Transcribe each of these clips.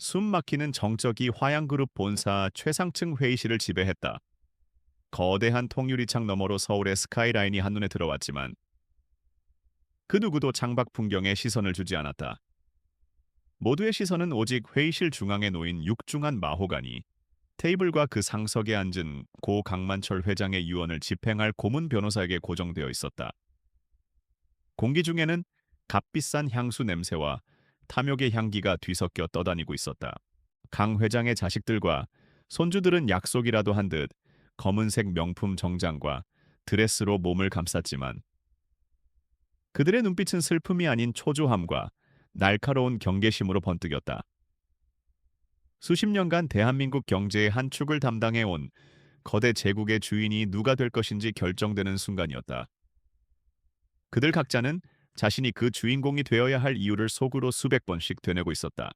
숨 막히는 정적이 화양그룹 본사 최상층 회의실을 지배했다. 거대한 통유리창 너머로 서울의 스카이라인이 한눈에 들어왔지만 그 누구도 창밖 풍경에 시선을 주지 않았다. 모두의 시선은 오직 회의실 중앙에 놓인 육중한 마호가니 테이블과 그 상석에 앉은 고 강만철 회장의 유언을 집행할 고문 변호사에게 고정되어 있었다. 공기 중에는 값비싼 향수 냄새와 탐욕의 향기가 뒤섞여 떠다니고 있었다. 강 회장의 자식들과 손주들은 약속이라도 한 듯 검은색 명품 정장과 드레스로 몸을 감쌌지만 그들의 눈빛은 슬픔이 아닌 초조함과 날카로운 경계심으로 번뜩였다. 수십 년간 대한민국 경제의 한 축을 담당해온 거대 제국의 주인이 누가 될 것인지 결정되는 순간이었다. 그들 각자는 자신이 그 주인공이 되어야 할 이유를 속으로 수백 번씩 되뇌고 있었다.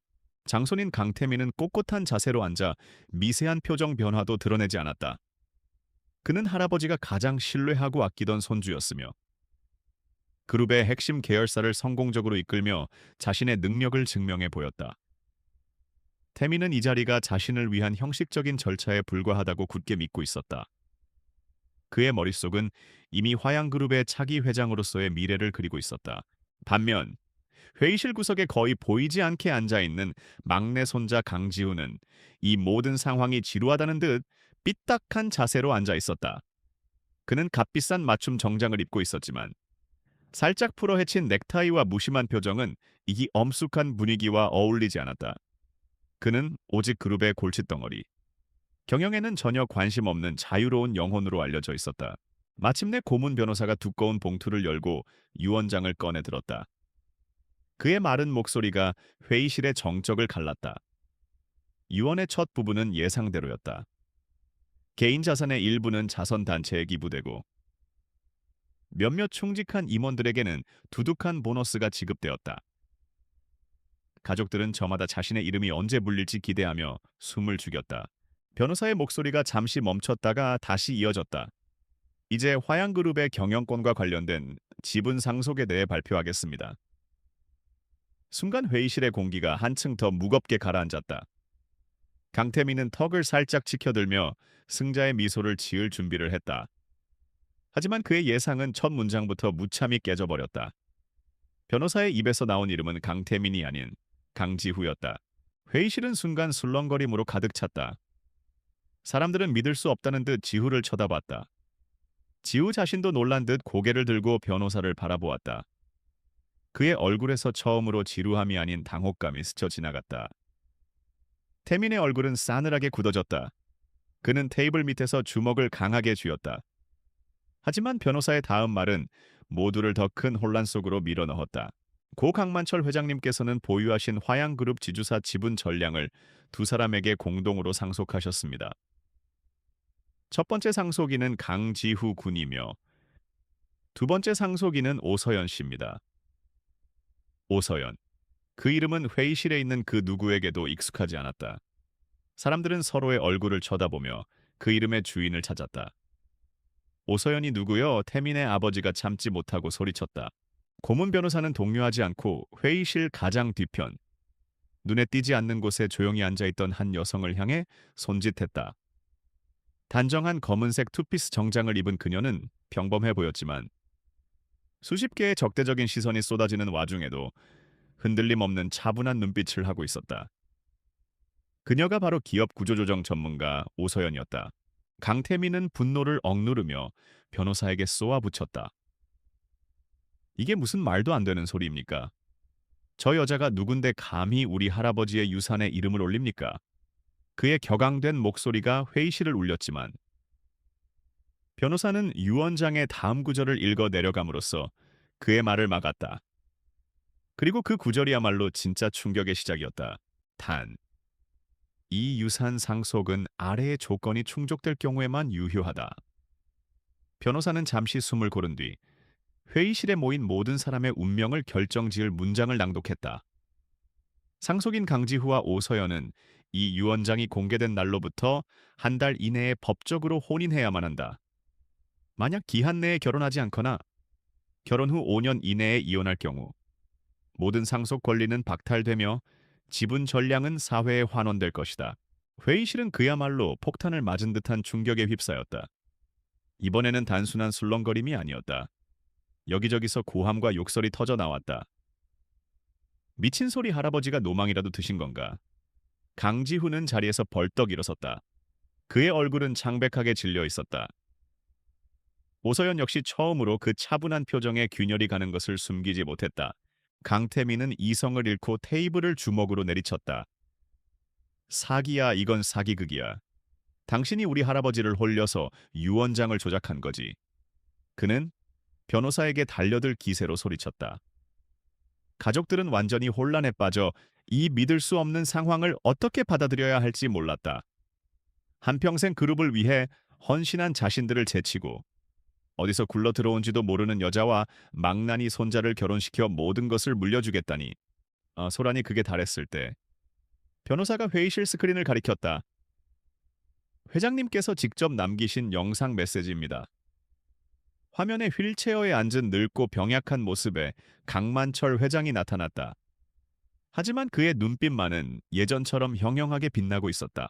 장손인 강태민은 꼿꼿한 자세로 앉아 미세한 표정 변화도 드러내지 않았다. 그는 할아버지가 가장 신뢰하고 아끼던 손주였으며 그룹의 핵심 계열사를 성공적으로 이끌며 자신의 능력을 증명해 보였다. 태민은 이 자리가 자신을 위한 형식적인 절차에 불과하다고 굳게 믿고 있었다. 그의 머릿속은 이미 화양그룹의 차기 회장으로서의 미래를 그리고 있었다. 반면 회의실 구석에 거의 보이지 않게 앉아있는 막내 손자 강지우는 이 모든 상황이 지루하다는 듯 삐딱한 자세로 앉아 있었다. 그는 값비싼 맞춤 정장을 입고 있었지만 살짝 풀어헤친 넥타이와 무심한 표정은 이 엄숙한 분위기와 어울리지 않았다. 그는 오직 그룹의 골칫덩어리, 경영에는 전혀 관심 없는 자유로운 영혼으로 알려져 있었다. 마침내 고문 변호사가 두꺼운 봉투를 열고 유언장을 꺼내 들었다. 그의 마른 목소리가 회의실의 정적을 갈랐다. 유언의 첫 부분은 예상대로였다. 개인 자산의 일부는 자선단체에 기부되고 몇몇 충직한 임원들에게는 두둑한 보너스가 지급되었다. 가족들은 저마다 자신의 이름이 언제 물릴지 기대하며 숨을 죽였다. 변호사의 목소리가 잠시 멈췄다가 다시 이어졌다. 이제 화양그룹의 경영권과 관련된 지분 상속에 대해 발표하겠습니다. 순간 회의실의 공기가 한층 더 무겁게 가라앉았다. 강태민은 턱을 살짝 치켜들며 승자의 미소를 지을 준비를 했다. 하지만 그의 예상은 첫 문장부터 무참히 깨져버렸다. 변호사의 입에서 나온 이름은 강태민이 아닌 강지후였다. 회의실은 순간 술렁거림으로 가득 찼다. 사람들은 믿을 수 없다는 듯 지후를 쳐다봤다. 지후 자신도 놀란 듯 고개를 들고 변호사를 바라보았다. 그의 얼굴에서 처음으로 지루함이 아닌 당혹감이 스쳐 지나갔다. 태민의 얼굴은 싸늘하게 굳어졌다. 그는 테이블 밑에서 주먹을 강하게 쥐었다. 하지만 변호사의 다음 말은 모두를 더 큰 혼란 속으로 밀어넣었다. 고 강만철 회장님께서는 보유하신 화양그룹 지주사 지분 전량을 두 사람에게 공동으로 상속하셨습니다. 첫 번째 상속인은 강지후 군이며 두 번째 상속인은 오서연 씨입니다. 오서연. 그 이름은 회의실에 있는 그 누구에게도 익숙하지 않았다. 사람들은 서로의 얼굴을 쳐다보며 그 이름의 주인을 찾았다. 오서연이 누구요? 태민의 아버지가 참지 못하고 소리쳤다. 고문 변호사는 동요하지 않고 회의실 가장 뒤편, 눈에 띄지 않는 곳에 조용히 앉아있던 한 여성을 향해 손짓했다. 단정한 검은색 투피스 정장을 입은 그녀는 평범해 보였지만 수십 개의 적대적인 시선이 쏟아지는 와중에도 흔들림 없는 차분한 눈빛을 하고 있었다. 그녀가 바로 기업 구조조정 전문가 오서연이었다. 강태민은 분노를 억누르며 변호사에게 쏘아붙였다. 이게 무슨 말도 안 되는 소리입니까? 저 여자가 누군데 감히 우리 할아버지의 유산에 이름을 올립니까? 그의 격앙된 목소리가 회의실을 울렸지만 변호사는 유언장의 다음 구절을 읽어 내려감으로써 그의 말을 막았다. 그리고 그 구절이야말로 진짜 충격의 시작이었다. 단, 이 유산 상속은 아래의 조건이 충족될 경우에만 유효하다. 변호사는 잠시 숨을 고른 뒤 회의실에 모인 모든 사람의 운명을 결정지을 문장을 낭독했다. 상속인 강지후와 오서연은 이 유언장이 공개된 날로부터 한 달 이내에 법적으로 혼인해야만 한다. 만약 기한 내에 결혼하지 않거나 결혼 후 5년 이내에 이혼할 경우 모든 상속 권리는 박탈되며 지분 전량은 사회에 환원될 것이다. 회의실은 그야말로 폭탄을 맞은 듯한 충격에 휩싸였다. 이번에는 단순한 술렁거림이 아니었다. 여기저기서 고함과 욕설이 터져 나왔다. 미친 소리 할아버지가 노망이라도 드신 건가? 강지훈은 자리에서 벌떡 일어섰다. 그의 얼굴은 창백하게 질려 있었다. 오서연 역시 처음으로 그 차분한 표정에 균열이 가는 것을 숨기지 못했다. 강태민은 이성을 잃고 테이블을 주먹으로 내리쳤다. 사기야, 이건 사기극이야. 당신이 우리 할아버지를 홀려서 유언장을 조작한 거지. 그는 변호사에게 달려들 기세로 소리쳤다. 가족들은 완전히 혼란에 빠져 이 믿을 수 없는 상황을 어떻게 받아들여야 할지 몰랐다. 한평생 그룹을 위해 헌신한 자신들을 제치고 어디서 굴러 들어온지도 모르는 여자와 망나니 손자를 결혼시켜 모든 것을 물려주겠다니. 소란이 극에 달했을 때 변호사가 회의실 스크린을 가리켰다. 회장님께서 직접 남기신 영상 메시지입니다. 화면에 휠체어에 앉은 늙고 병약한 모습에 강만철 회장이 나타났다. 하지만 그의 눈빛만은 예전처럼 형형하게 빛나고 있었다.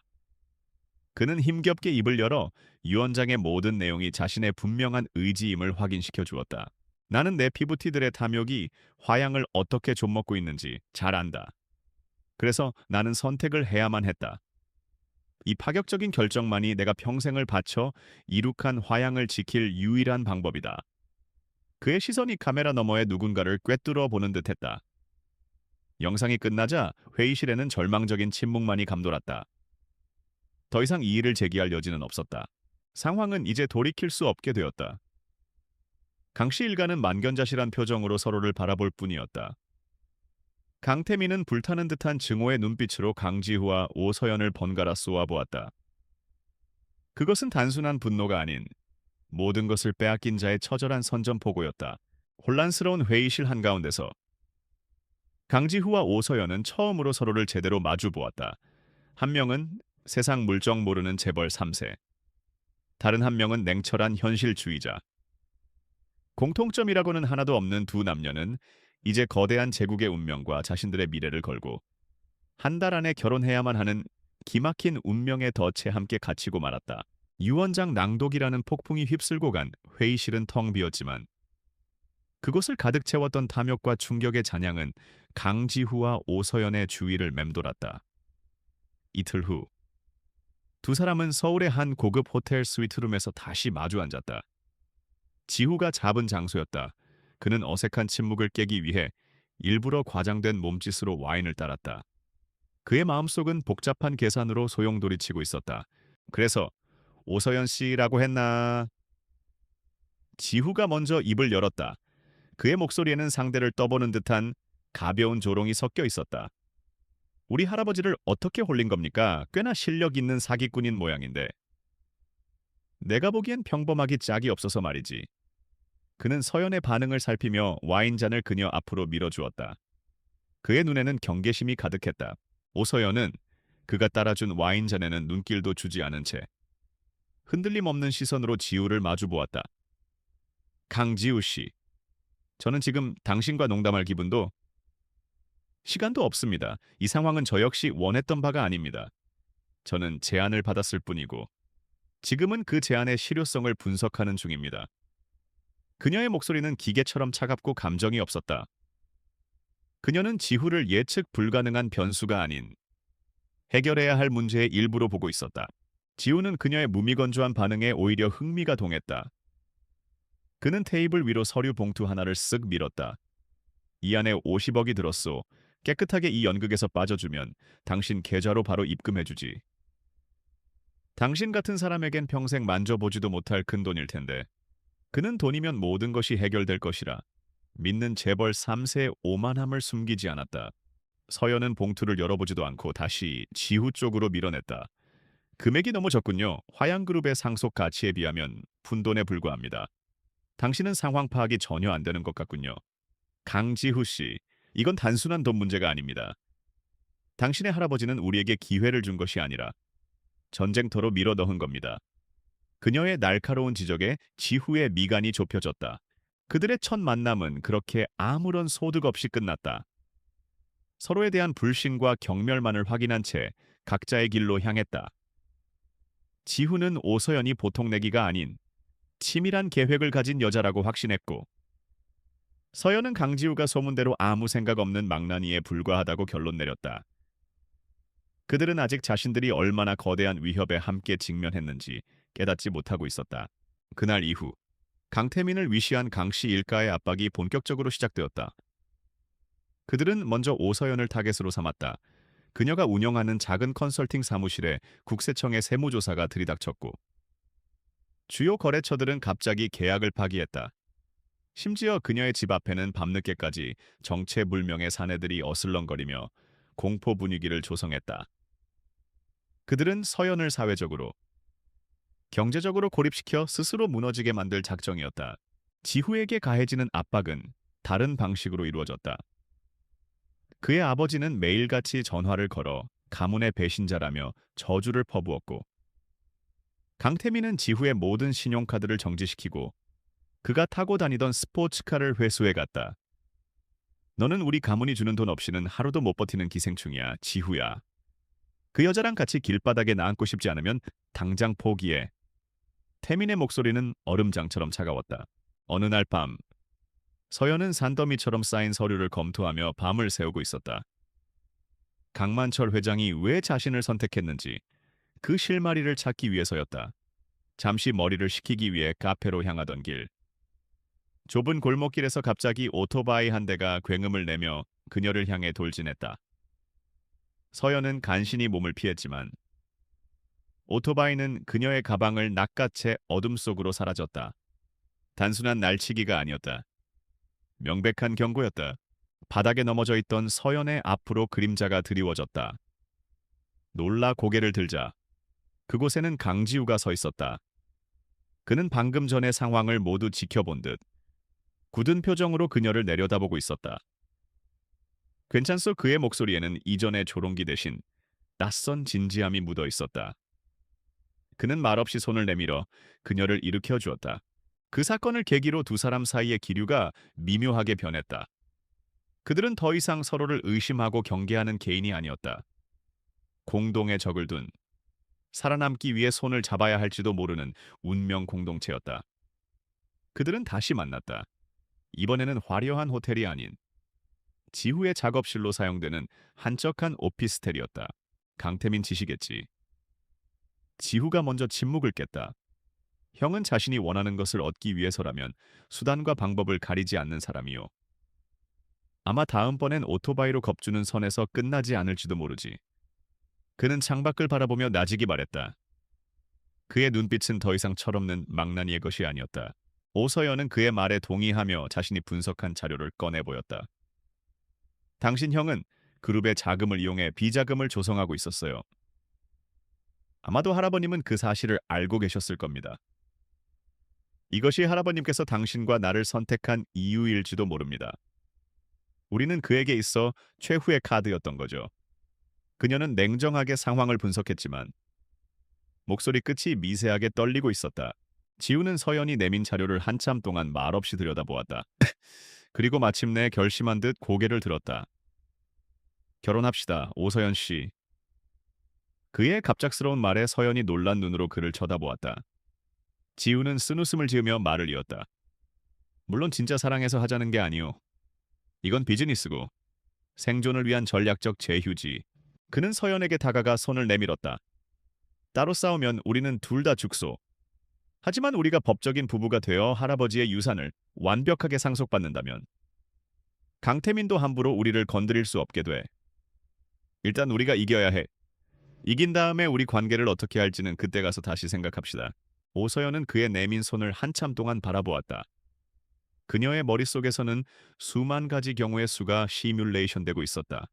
그는 힘겹게 입을 열어 유언장의 모든 내용이 자신의 분명한 의지임을 확인시켜 주었다. 나는 내 피부티들의 탐욕이 화양을 어떻게 좀먹고 있는지 잘 안다. 그래서 나는 선택을 해야만 했다. 이 파격적인 결정만이 내가 평생을 바쳐 이룩한 화양을 지킬 유일한 방법이다. 그의 시선이 카메라 너머의 누군가를 꿰뚫어 보는 듯했다. 영상이 끝나자 회의실에는 절망적인 침묵만이 감돌았다. 더 이상 이의를 제기할 여지는 없었다. 상황은 이제 돌이킬 수 없게 되었다. 강씨 일가는 만견자실한 표정으로 서로를 바라볼 뿐이었다. 강태민은 불타는 듯한 증오의 눈빛으로 강지후와 오서연을 번갈아 쏘아보았다. 그것은 단순한 분노가 아닌 모든 것을 빼앗긴 자의 처절한 선전포고였다. 혼란스러운 회의실 한가운데서 강지후와 오서연은 처음으로 서로를 제대로 마주보았다. 한 명은 세상 물정 모르는 재벌 3세, 다른 한 명은 냉철한 현실주의자. 공통점이라고는 하나도 없는 두 남녀는 이제 거대한 제국의 운명과 자신들의 미래를 걸고 한 달 안에 결혼해야만 하는 기막힌 운명의 덫에 함께 갇히고 말았다. 유언장 낭독이라는 폭풍이 휩쓸고 간 회의실은 텅 비었지만 그곳을 가득 채웠던 탐욕과 충격의 잔향은 강지후와 오서연의 주위를 맴돌았다. 이틀 후 두 사람은 서울의 한 고급 호텔 스위트룸에서 다시 마주 앉았다. 지후가 잡은 장소였다. 그는 어색한 침묵을 깨기 위해 일부러 과장된 몸짓으로 와인을 따랐다. 그의 마음속은 복잡한 계산으로 소용돌이치고 있었다. 그래서 오서연 씨라고 했나? 지후가 먼저 입을 열었다. 그의 목소리에는 상대를 떠보는 듯한 가벼운 조롱이 섞여 있었다. 우리 할아버지를 어떻게 홀린 겁니까? 꽤나 실력 있는 사기꾼인 모양인데. 내가 보기엔 평범하기 짝이 없어서 말이지. 그는 서연의 반응을 살피며 와인잔을 그녀 앞으로 밀어주었다. 그의 눈에는 경계심이 가득했다. 오서연은 그가 따라준 와인잔에는 눈길도 주지 않은 채 흔들림 없는 시선으로 지우를 마주보았다. 강지우 씨, 저는 지금 당신과 농담할 기분도 시간도 없습니다. 이 상황은 저 역시 원했던 바가 아닙니다. 저는 제안을 받았을 뿐이고 지금은 그 제안의 실효성을 분석하는 중입니다. 그녀의 목소리는 기계처럼 차갑고 감정이 없었다. 그녀는 지후를 예측 불가능한 변수가 아닌 해결해야 할 문제의 일부로 보고 있었다. 지후는 그녀의 무미건조한 반응에 오히려 흥미가 동했다. 그는 테이블 위로 서류 봉투 하나를 쓱 밀었다. 이 안에 50억이 들었소. 깨끗하게 이 연극에서 빠져주면 당신 계좌로 바로 입금해주지. 당신 같은 사람에겐 평생 만져보지도 못할 큰돈일 텐데. 그는 돈이면 모든 것이 해결될 것이라 믿는 재벌 3세의 오만함을 숨기지 않았다. 서연은 봉투를 열어보지도 않고 다시 지후 쪽으로 밀어냈다. 금액이 너무 적군요. 화양그룹의 상속 가치에 비하면 푼돈에 불과합니다. 당신은 상황 파악이 전혀 안 되는 것 같군요. 강지후 씨, 이건 단순한 돈 문제가 아닙니다. 당신의 할아버지는 우리에게 기회를 준 것이 아니라 전쟁터로 밀어 넣은 겁니다. 그녀의 날카로운 지적에 지후의 미간이 좁혀졌다. 그들의 첫 만남은 그렇게 아무런 소득 없이 끝났다. 서로에 대한 불신과 경멸만을 확인한 채 각자의 길로 향했다. 지후는 오서연이 보통 내기가 아닌 치밀한 계획을 가진 여자라고 확신했고, 서연은 강지우가 소문대로 아무 생각 없는 망나니에 불과하다고 결론 내렸다. 그들은 아직 자신들이 얼마나 거대한 위협에 함께 직면했는지 깨닫지 못하고 있었다. 그날 이후 강태민을 위시한 강씨 일가의 압박이 본격적으로 시작되었다. 그들은 먼저 오서연을 타겟으로 삼았다. 그녀가 운영하는 작은 컨설팅 사무실에 국세청의 세무조사가 들이닥쳤고, 주요 거래처들은 갑자기 계약을 파기했다. 심지어 그녀의 집 앞에는 밤늦게까지 정체불명의 사내들이 어슬렁거리며 공포 분위기를 조성했다. 그들은 서연을 사회적으로, 경제적으로 고립시켜 스스로 무너지게 만들 작정이었다. 지후에게 가해지는 압박은 다른 방식으로 이루어졌다. 그의 아버지는 매일같이 전화를 걸어 가문의 배신자라며 저주를 퍼부었고, 강태민은 지후의 모든 신용카드를 정지시키고 그가 타고 다니던 스포츠카를 회수해갔다. 너는 우리 가문이 주는 돈 없이는 하루도 못 버티는 기생충이야, 지후야. 그 여자랑 같이 길바닥에 나앉고 싶지 않으면 당장 포기해. 태민의 목소리는 얼음장처럼 차가웠다. 어느 날 밤, 서연은 산더미처럼 쌓인 서류를 검토하며 밤을 새우고 있었다. 강만철 회장이 왜 자신을 선택했는지 그 실마리를 찾기 위해서였다. 잠시 머리를 식히기 위해 카페로 향하던 길. 좁은 골목길에서 갑자기 오토바이 한 대가 굉음을 내며 그녀를 향해 돌진했다. 서연은 간신히 몸을 피했지만 오토바이는 그녀의 가방을 낚아채 어둠 속으로 사라졌다. 단순한 날치기가 아니었다. 명백한 경고였다. 바닥에 넘어져 있던 서연의 앞으로 그림자가 드리워졌다. 놀라 고개를 들자 그곳에는 강지우가 서 있었다. 그는 방금 전의 상황을 모두 지켜본 듯 굳은 표정으로 그녀를 내려다보고 있었다. 괜찮소? 그의 목소리에는 이전의 조롱기 대신 낯선 진지함이 묻어 있었다. 그는 말없이 손을 내밀어 그녀를 일으켜 주었다. 그 사건을 계기로 두 사람 사이의 기류가 미묘하게 변했다. 그들은 더 이상 서로를 의심하고 경계하는 개인이 아니었다. 공동의 적을 둔, 살아남기 위해 손을 잡아야 할지도 모르는 운명 공동체였다. 그들은 다시 만났다. 이번에는 화려한 호텔이 아닌 지후의 작업실로 사용되는 한적한 오피스텔이었다. 강태민 지시겠지. 지후가 먼저 침묵을 깼다. 형은 자신이 원하는 것을 얻기 위해서라면 수단과 방법을 가리지 않는 사람이요. 아마 다음번엔 오토바이로 겁주는 선에서 끝나지 않을지도 모르지. 그는 창밖을 바라보며 나지기 말했다. 그의 눈빛은 더 이상 철없는 망나니의 것이 아니었다. 오서연은 그의 말에 동의하며 자신이 분석한 자료를 꺼내 보였다. 당신 형은 그룹의 자금을 이용해 비자금을 조성하고 있었어요. 아마도 할아버님은 그 사실을 알고 계셨을 겁니다. 이것이 할아버님께서 당신과 나를 선택한 이유일지도 모릅니다. 우리는 그에게 있어 최후의 카드였던 거죠. 그녀는 냉정하게 상황을 분석했지만 목소리 끝이 미세하게 떨리고 있었다. 지우는 서연이 내민 자료를 한참 동안 말없이 들여다보았다. 그리고 마침내 결심한 듯 고개를 들었다. 결혼합시다, 오서연 씨. 그의 갑작스러운 말에 서연이 놀란 눈으로 그를 쳐다보았다. 지우는 쓴웃음을 지으며 말을 이었다. 물론 진짜 사랑해서 하자는 게 아니오. 이건 비즈니스고 생존을 위한 전략적 제휴지. 그는 서연에게 다가가 손을 내밀었다. 따로 싸우면 우리는 둘 다 죽소. 하지만 우리가 법적인 부부가 되어 할아버지의 유산을 완벽하게 상속받는다면 강태민도 함부로 우리를 건드릴 수 없게 돼. 일단 우리가 이겨야 해. 이긴 다음에 우리 관계를 어떻게 할지는 그때 가서 다시 생각합시다. 오서연은 그의 내민 손을 한참 동안 바라보았다. 그녀의 머릿속에서는 수만 가지 경우의 수가 시뮬레이션되고 있었다.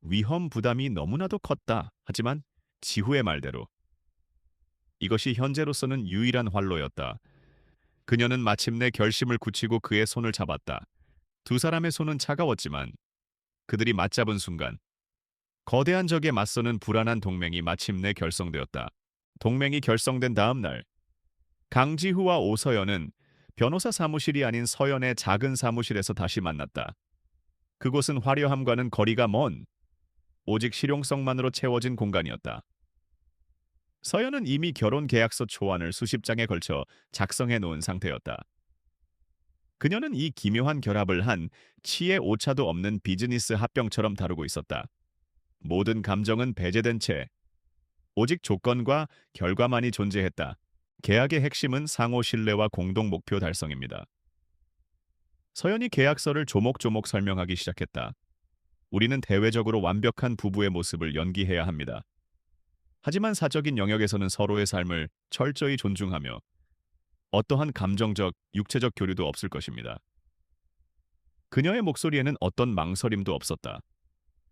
위험 부담이 너무나도 컸다. 하지만 지후의 말대로 이것이 현재로서는 유일한 활로였다. 그녀는 마침내 결심을 굳히고 그의 손을 잡았다. 두 사람의 손은 차가웠지만 그들이 맞잡은 순간 거대한 적에 맞서는 불안한 동맹이 마침내 결성되었다. 동맹이 결성된 다음 날 강지후와 오서연은 변호사 사무실이 아닌 서연의 작은 사무실에서 다시 만났다. 그곳은 화려함과는 거리가 먼 오직 실용성만으로 채워진 공간이었다. 서연은 이미 결혼 계약서 초안을 수십 장에 걸쳐 작성해 놓은 상태였다. 그녀는 이 기묘한 결합을 한 치의 오차도 없는 비즈니스 합병처럼 다루고 있었다. 모든 감정은 배제된 채 오직 조건과 결과만이 존재했다. 계약의 핵심은 상호 신뢰와 공동 목표 달성입니다. 서연이 계약서를 조목조목 설명하기 시작했다. 우리는 대외적으로 완벽한 부부의 모습을 연기해야 합니다. 하지만 사적인 영역에서는 서로의 삶을 철저히 존중하며 어떠한 감정적, 육체적 교류도 없을 것입니다. 그녀의 목소리에는 어떤 망설임도 없었다.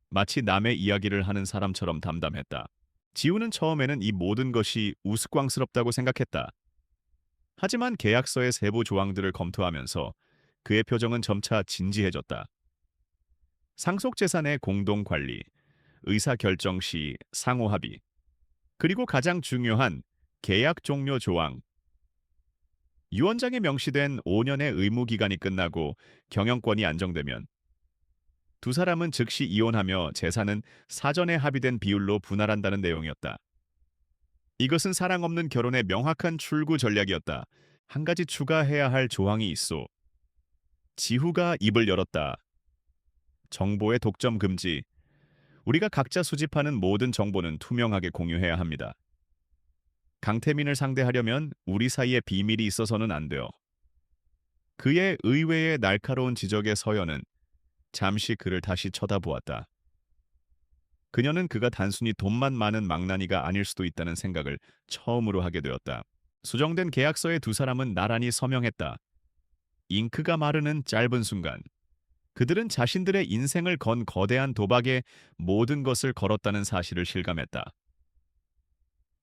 마치 남의 이야기를 하는 사람처럼 담담했다. 지우는 처음에는 이 모든 것이 우스꽝스럽다고 생각했다. 하지만 계약서의 세부 조항들을 검토하면서 그의 표정은 점차 진지해졌다. 상속재산의 공동관리, 의사결정 시 상호합의, 그리고 가장 중요한 계약 종료 조항. 유언장에 명시된 5년의 의무기간이 끝나고 경영권이 안정되면 두 사람은 즉시 이혼하며 재산은 사전에 합의된 비율로 분할한다는 내용이었다. 이것은 사랑 없는 결혼의 명확한 출구 전략이었다. 한 가지 추가해야 할 조항이 있어. 지후가 입을 열었다. 정보의 독점 금지. 우리가 각자 수집하는 모든 정보는 투명하게 공유해야 합니다. 강태민을 상대하려면 우리 사이에 비밀이 있어서는 안 돼요. 그의 의외의 날카로운 지적에 서연은 잠시 그를 다시 쳐다보았다. 그녀는 그가 단순히 돈만 많은 망나니가 아닐 수도 있다는 생각을 처음으로 하게 되었다. 수정된 계약서에 두 사람은 나란히 서명했다. 잉크가 마르는 짧은 순간, 그들은 자신들의 인생을 건 거대한 도박에 모든 것을 걸었다는 사실을 실감했다.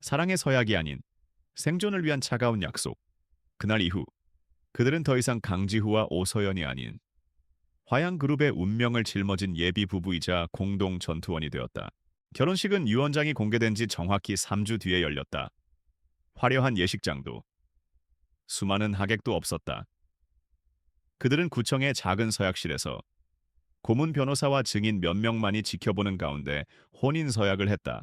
사랑의 서약이 아닌 생존을 위한 차가운 약속. 그날 이후 그들은 더 이상 강지후와 오서연이 아닌 화양그룹의 운명을 짊어진 예비 부부이자 공동 전투원이 되었다. 결혼식은 유언장이 공개된 지 정확히 3주 뒤에 열렸다. 화려한 예식장도 수많은 하객도 없었다. 그들은 구청의 작은 서약실에서 고문 변호사와 증인 몇 명만이 지켜보는 가운데 혼인 서약을 했다.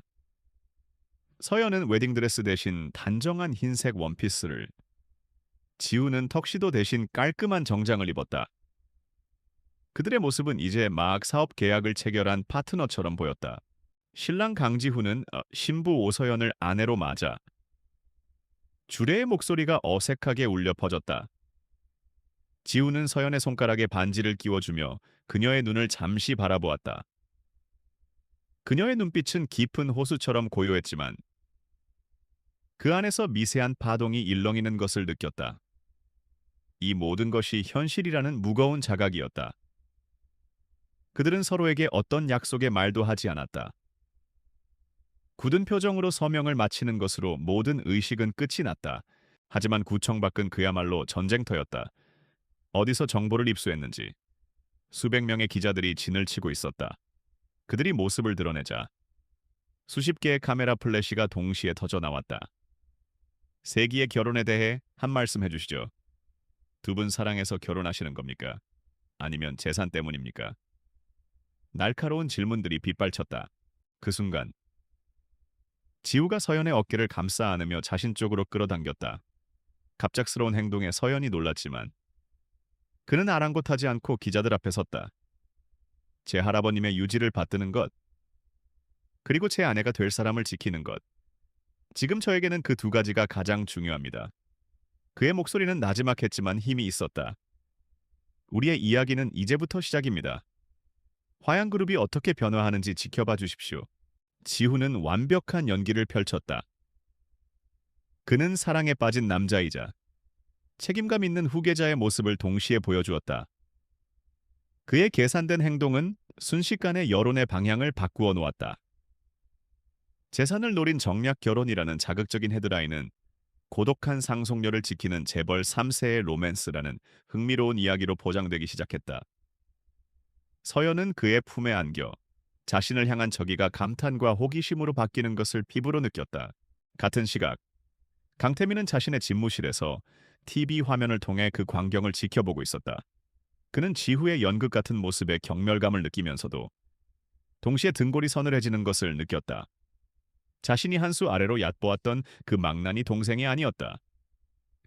서연은 웨딩드레스 대신 단정한 흰색 원피스를, 지우는 턱시도 대신 깔끔한 정장을 입었다. 그들의 모습은 이제 막 사업 계약을 체결한 파트너처럼 보였다. 신랑 강지후는 신부 오서연을 아내로 맞아 주례의 목소리가 어색하게 울려 퍼졌다. 지우는 서연의 손가락에 반지를 끼워주며 그녀의 눈을 잠시 바라보았다. 그녀의 눈빛은 깊은 호수처럼 고요했지만 그 안에서 미세한 파동이 일렁이는 것을 느꼈다. 이 모든 것이 현실이라는 무거운 자각이었다. 그들은 서로에게 어떤 약속의 말도 하지 않았다. 굳은 표정으로 서명을 마치는 것으로 모든 의식은 끝이 났다. 하지만 구청 밖은 그야말로 전쟁터였다. 어디서 정보를 입수했는지 수백 명의 기자들이 진을 치고 있었다. 그들이 모습을 드러내자 수십 개의 카메라 플래시가 동시에 터져 나왔다. 세기의 결혼에 대해 한 말씀 해주시죠. 두 분 사랑해서 결혼하시는 겁니까? 아니면 재산 때문입니까? 날카로운 질문들이 빗발쳤다. 그 순간 지우가 서연의 어깨를 감싸 안으며 자신 쪽으로 끌어당겼다. 갑작스러운 행동에 서연이 놀랐지만 그는 아랑곳하지 않고 기자들 앞에 섰다. 제 할아버님의 유지를 받드는 것, 그리고 제 아내가 될 사람을 지키는 것. 지금 저에게는 그 두 가지가 가장 중요합니다. 그의 목소리는 나지막했지만 힘이 있었다. 우리의 이야기는 이제부터 시작입니다. 화양그룹이 어떻게 변화하는지 지켜봐 주십시오. 지후는 완벽한 연기를 펼쳤다. 그는 사랑에 빠진 남자이자 책임감 있는 후계자의 모습을 동시에 보여주었다. 그의 계산된 행동은 순식간에 여론의 방향을 바꾸어 놓았다. 재산을 노린 정략 결혼이라는 자극적인 헤드라인은 고독한 상속녀를 지키는 재벌 3세의 로맨스라는 흥미로운 이야기로 포장되기 시작했다. 서연은 그의 품에 안겨 자신을 향한 저기가 감탄과 호기심으로 바뀌는 것을 피부로 느꼈다. 같은 시각, 강태민은 자신의 집무실에서 TV 화면을 통해 그 광경을 지켜보고 있었다. 그는 지후의 연극 같은 모습에 경멸감을 느끼면서도 동시에 등골이 서늘해지는 것을 느꼈다. 자신이 한 수 아래로 얕보았던 그 망나니 동생이 아니었다.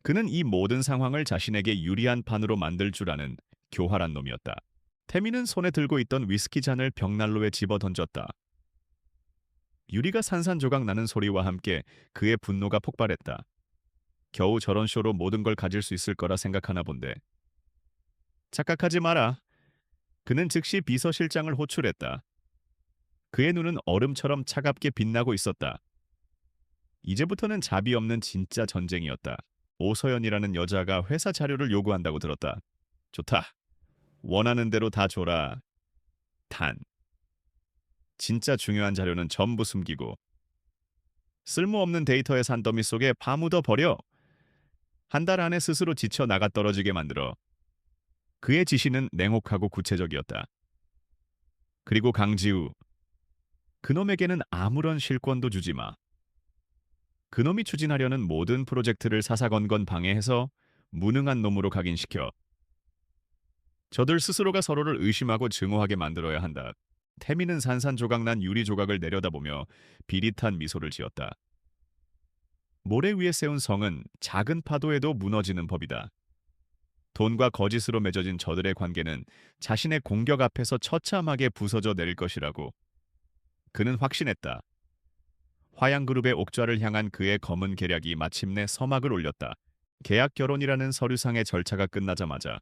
그는 이 모든 상황을 자신에게 유리한 판으로 만들 줄 아는 교활한 놈이었다. 태미는 손에 들고 있던 위스키 잔을 벽난로에 집어 던졌다. 유리가 산산조각 나는 소리와 함께 그의 분노가 폭발했다. 겨우 저런 쇼로 모든 걸 가질 수 있을 거라 생각하나 본데. 착각하지 마라. 그는 즉시 비서실장을 호출했다. 그의 눈은 얼음처럼 차갑게 빛나고 있었다. 이제부터는 자비 없는 진짜 전쟁이었다. 오서연이라는 여자가 회사 자료를 요구한다고 들었다. 좋다. 원하는 대로 다 줘라. 단. 진짜 중요한 자료는 전부 숨기고 쓸모없는 데이터의 산더미 속에 파묻어 버려. 한 달 안에 스스로 지쳐 나가 떨어지게 만들어. 그의 지시는 냉혹하고 구체적이었다. 그리고 강지우. 그놈에게는 아무런 실권도 주지 마. 그놈이 추진하려는 모든 프로젝트를 사사건건 방해해서 무능한 놈으로 각인시켜. 저들 스스로가 서로를 의심하고 증오하게 만들어야 한다. 태미는 산산조각난 유리 조각을 내려다보며 비릿한 미소를 지었다. 모래 위에 세운 성은 작은 파도에도 무너지는 법이다. 돈과 거짓으로 맺어진 저들의 관계는 자신의 공격 앞에서 처참하게 부서져 내릴 것이라고 그는 확신했다. 화양그룹의 옥좌를 향한 그의 검은 계략이 마침내 서막을 올렸다. 계약 결혼이라는 서류상의 절차가 끝나자마자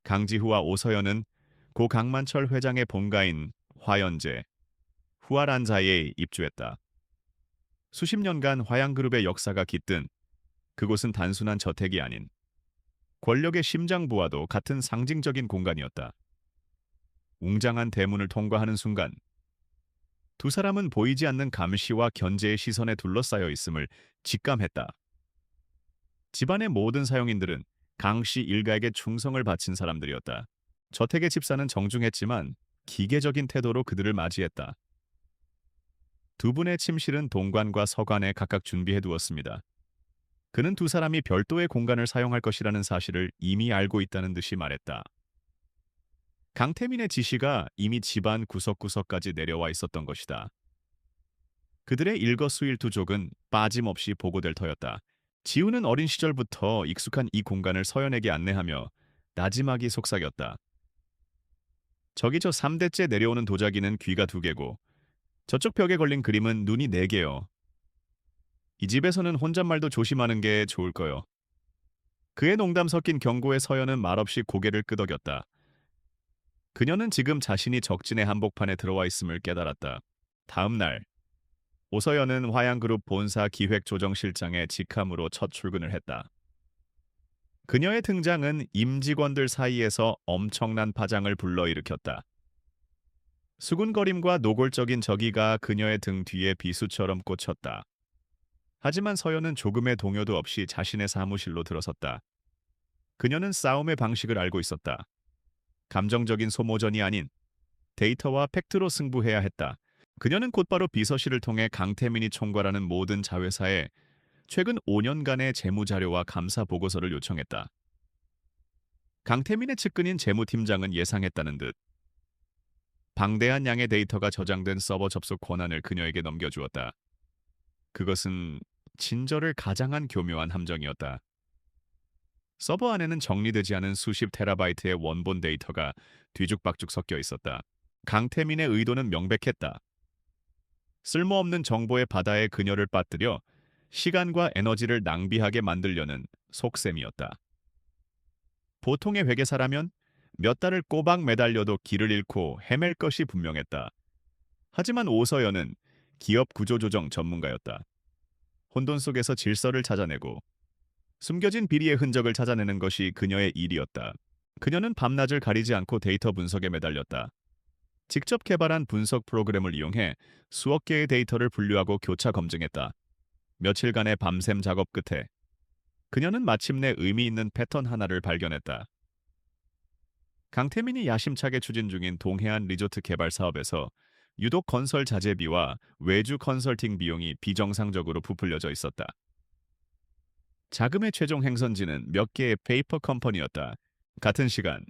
강지후와 오서연은 고 강만철 회장의 본가인 화연제, 후아란자에 입주했다. 수십 년간 화양그룹의 역사가 깃든 그곳은 단순한 저택이 아닌 권력의 심장부와도 같은 상징적인 공간이었다. 웅장한 대문을 통과하는 순간 두 사람은 보이지 않는 감시와 견제의 시선에 둘러싸여 있음을 직감했다. 집안의 모든 사용인들은 강씨 일가에게 충성을 바친 사람들이었다. 저택의 집사는 정중했지만 기계적인 태도로 그들을 맞이했다. 두 분의 침실은 동관과 서관에 각각 준비해 두었습니다. 그는 두 사람이 별도의 공간을 사용할 것이라는 사실을 이미 알고 있다는 듯이 말했다. 강태민의 지시가 이미 집안 구석구석까지 내려와 있었던 것이다. 그들의 일거수일투족은 빠짐없이 보고될 터였다. 지우는 어린 시절부터 익숙한 이 공간을 서연에게 안내하며 나지막이 속삭였다. 저기 저 3대째 내려오는 도자기는 귀가 2개고 저쪽 벽에 걸린 그림은 눈이 4개요. 이 집에서는 혼잣말도 조심하는 게 좋을 거요. 그의 농담 섞인 경고에 서연은 말없이 고개를 끄덕였다. 그녀는 지금 자신이 적진의 한복판에 들어와 있음을 깨달았다. 다음 날 오서연은 화양그룹 본사 기획조정실장의 직함으로 첫 출근을 했다. 그녀의 등장은 임직원들 사이에서 엄청난 파장을 불러일으켰다. 수군거림과 노골적인 저기가 그녀의 등 뒤에 비수처럼 꽂혔다. 하지만 서연은 조금의 동요도 없이 자신의 사무실로 들어섰다. 그녀는 싸움의 방식을 알고 있었다. 감정적인 소모전이 아닌 데이터와 팩트로 승부해야 했다. 그녀는 곧바로 비서실을 통해 강태민이 총괄하는 모든 자회사에 최근 5년간의 재무자료와 감사 보고서를 요청했다. 강태민의 측근인 재무팀장은 예상했다는 듯 방대한 양의 데이터가 저장된 서버 접속 권한을 그녀에게 넘겨주었다. 그것은 친절을 가장한 교묘한 함정이었다. 서버 안에는 정리되지 않은 수십 테라바이트의 원본 데이터가 뒤죽박죽 섞여 있었다. 강태민의 의도는 명백했다. 쓸모없는 정보의 바다에 그녀를 빠뜨려 시간과 에너지를 낭비하게 만들려는 속셈이었다. 보통의 회계사라면 몇 달을 꼬박 매달려도 길을 잃고 헤맬 것이 분명했다. 하지만 오서연은 기업 구조조정 전문가였다. 혼돈 속에서 질서를 찾아내고 숨겨진 비리의 흔적을 찾아내는 것이 그녀의 일이었다. 그녀는 밤낮을 가리지 않고 데이터 분석에 매달렸다. 직접 개발한 분석 프로그램을 이용해 수억 개의 데이터를 분류하고 교차 검증했다. 며칠간의 밤샘 작업 끝에 그녀는 마침내 의미 있는 패턴 하나를 발견했다. 강태민이 야심차게 추진 중인 동해안 리조트 개발 사업에서 유독 건설 자재비와 외주 컨설팅 비용이 비정상적으로 부풀려져 있었다. 자금의 최종 행선지는 몇 개의 페이퍼 컴퍼니였다. 같은 시간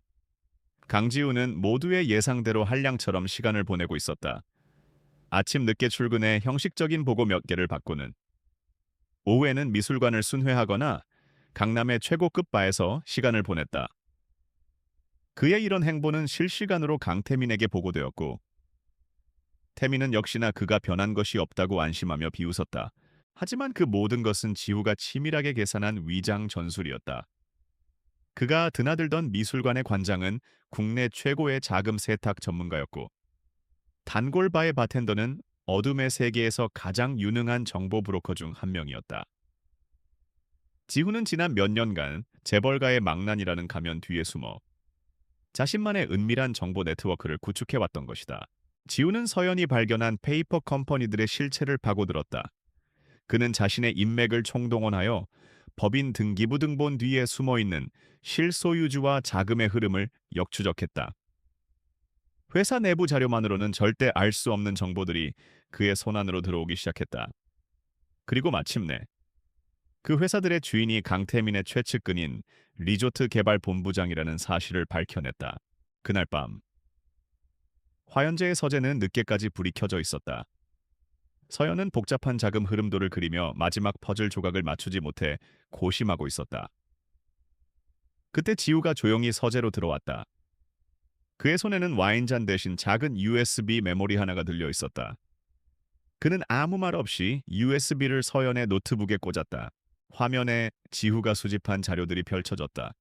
강지우는 모두의 예상대로 한량처럼 시간을 보내고 있었다. 아침 늦게 출근해 형식적인 보고 몇 개를 받고는 오후에는 미술관을 순회하거나 강남의 최고급 바에서 시간을 보냈다. 그의 이런 행보는 실시간으로 강태민에게 보고되었고 태민은 역시나 그가 변한 것이 없다고 안심하며 비웃었다. 하지만 그 모든 것은 지우가 치밀하게 계산한 위장 전술이었다. 그가 드나들던 미술관의 관장은 국내 최고의 자금 세탁 전문가였고 단골바의 바텐더는 어둠의 세계에서 가장 유능한 정보 브로커 중 한 명이었다. 지후는 지난 몇 년간 재벌가의 망난이라는 가면 뒤에 숨어 자신만의 은밀한 정보 네트워크를 구축해왔던 것이다. 지우는 서연이 발견한 페이퍼 컴퍼니들의 실체를 파고들었다. 그는 자신의 인맥을 총동원하여 법인 등기부 등본 뒤에 숨어있는 실소유주와 자금의 흐름을 역추적했다. 회사 내부 자료만으로는 절대 알 수 없는 정보들이 그의 손안으로 들어오기 시작했다. 그리고 마침내 그 회사들의 주인이 강태민의 최측근인 리조트 개발 본부장이라는 사실을 밝혀냈다. 그날 밤 화연재의 서재는 늦게까지 불이 켜져 있었다. 서연은 복잡한 자금 흐름도를 그리며 마지막 퍼즐 조각을 맞추지 못해 고심하고 있었다. 그때 지우가 조용히 서재로 들어왔다. 그의 손에는 와인잔 대신 작은 USB 메모리 하나가 들려 있었다. 그는 아무 말 없이 USB를 서연의 노트북에 꽂았다. 화면에 지후가 수집한 자료들이 펼쳐졌다.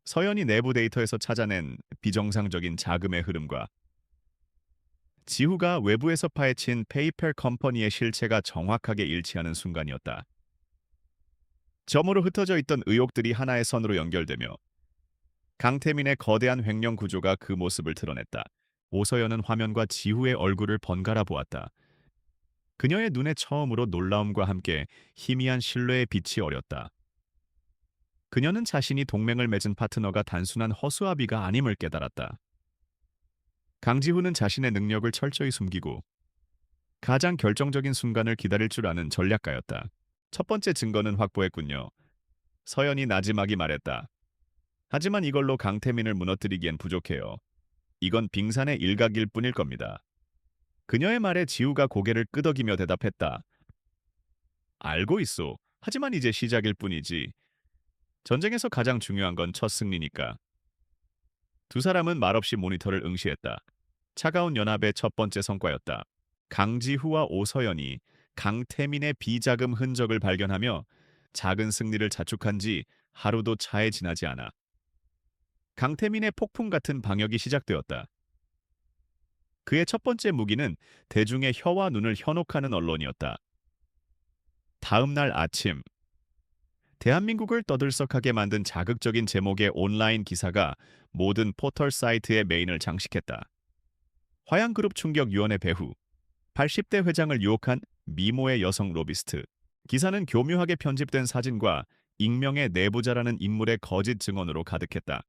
서연이 내부 데이터에서 찾아낸 비정상적인 자금의 흐름과 지후가 외부에서 파헤친 페이펠 컴퍼니의 실체가 정확하게 일치하는 순간이었다. 점으로 흩어져 있던 의혹들이 하나의 선으로 연결되며 강태민의 거대한 횡령 구조가 그 모습을 드러냈다. 오서연은 화면과 지후의 얼굴을 번갈아 보았다. 그녀의 눈에 처음으로 놀라움과 함께 희미한 신뢰의 빛이 어렸다. 그녀는 자신이 동맹을 맺은 파트너가 단순한 허수아비가 아님을 깨달았다. 강지후는 자신의 능력을 철저히 숨기고 가장 결정적인 순간을 기다릴 줄 아는 전략가였다. 첫 번째 증거는 확보했군요. 서연이 나지막이 말했다. 하지만 이걸로 강태민을 무너뜨리기엔 부족해요. 이건 빙산의 일각일 뿐일 겁니다. 그녀의 말에 지우가 고개를 끄덕이며 대답했다. 알고 있소. 하지만 이제 시작일 뿐이지. 전쟁에서 가장 중요한 건 첫 승리니까. 두 사람은 말없이 모니터를 응시했다. 차가운 연합의 첫 번째 성과였다. 강지후와 오서연이 강태민의 비자금 흔적을 발견하며 작은 승리를 자축한 지 하루도 차에 지나지 않아 강태민의 폭풍 같은 방역이 시작되었다. 그의 첫 번째 무기는 대중의 혀와 눈을 현혹하는 언론이었다. 다음 날 아침, 대한민국을 떠들썩하게 만든 자극적인 제목의 온라인 기사가 모든 포털 사이트의 메인을 장식했다. 화양그룹 충격위원회 배후, 80대 회장을 유혹한 미모의 여성 로비스트. 기사는 교묘하게 편집된 사진과 익명의 내부자라는 인물의 거짓 증언으로 가득했다.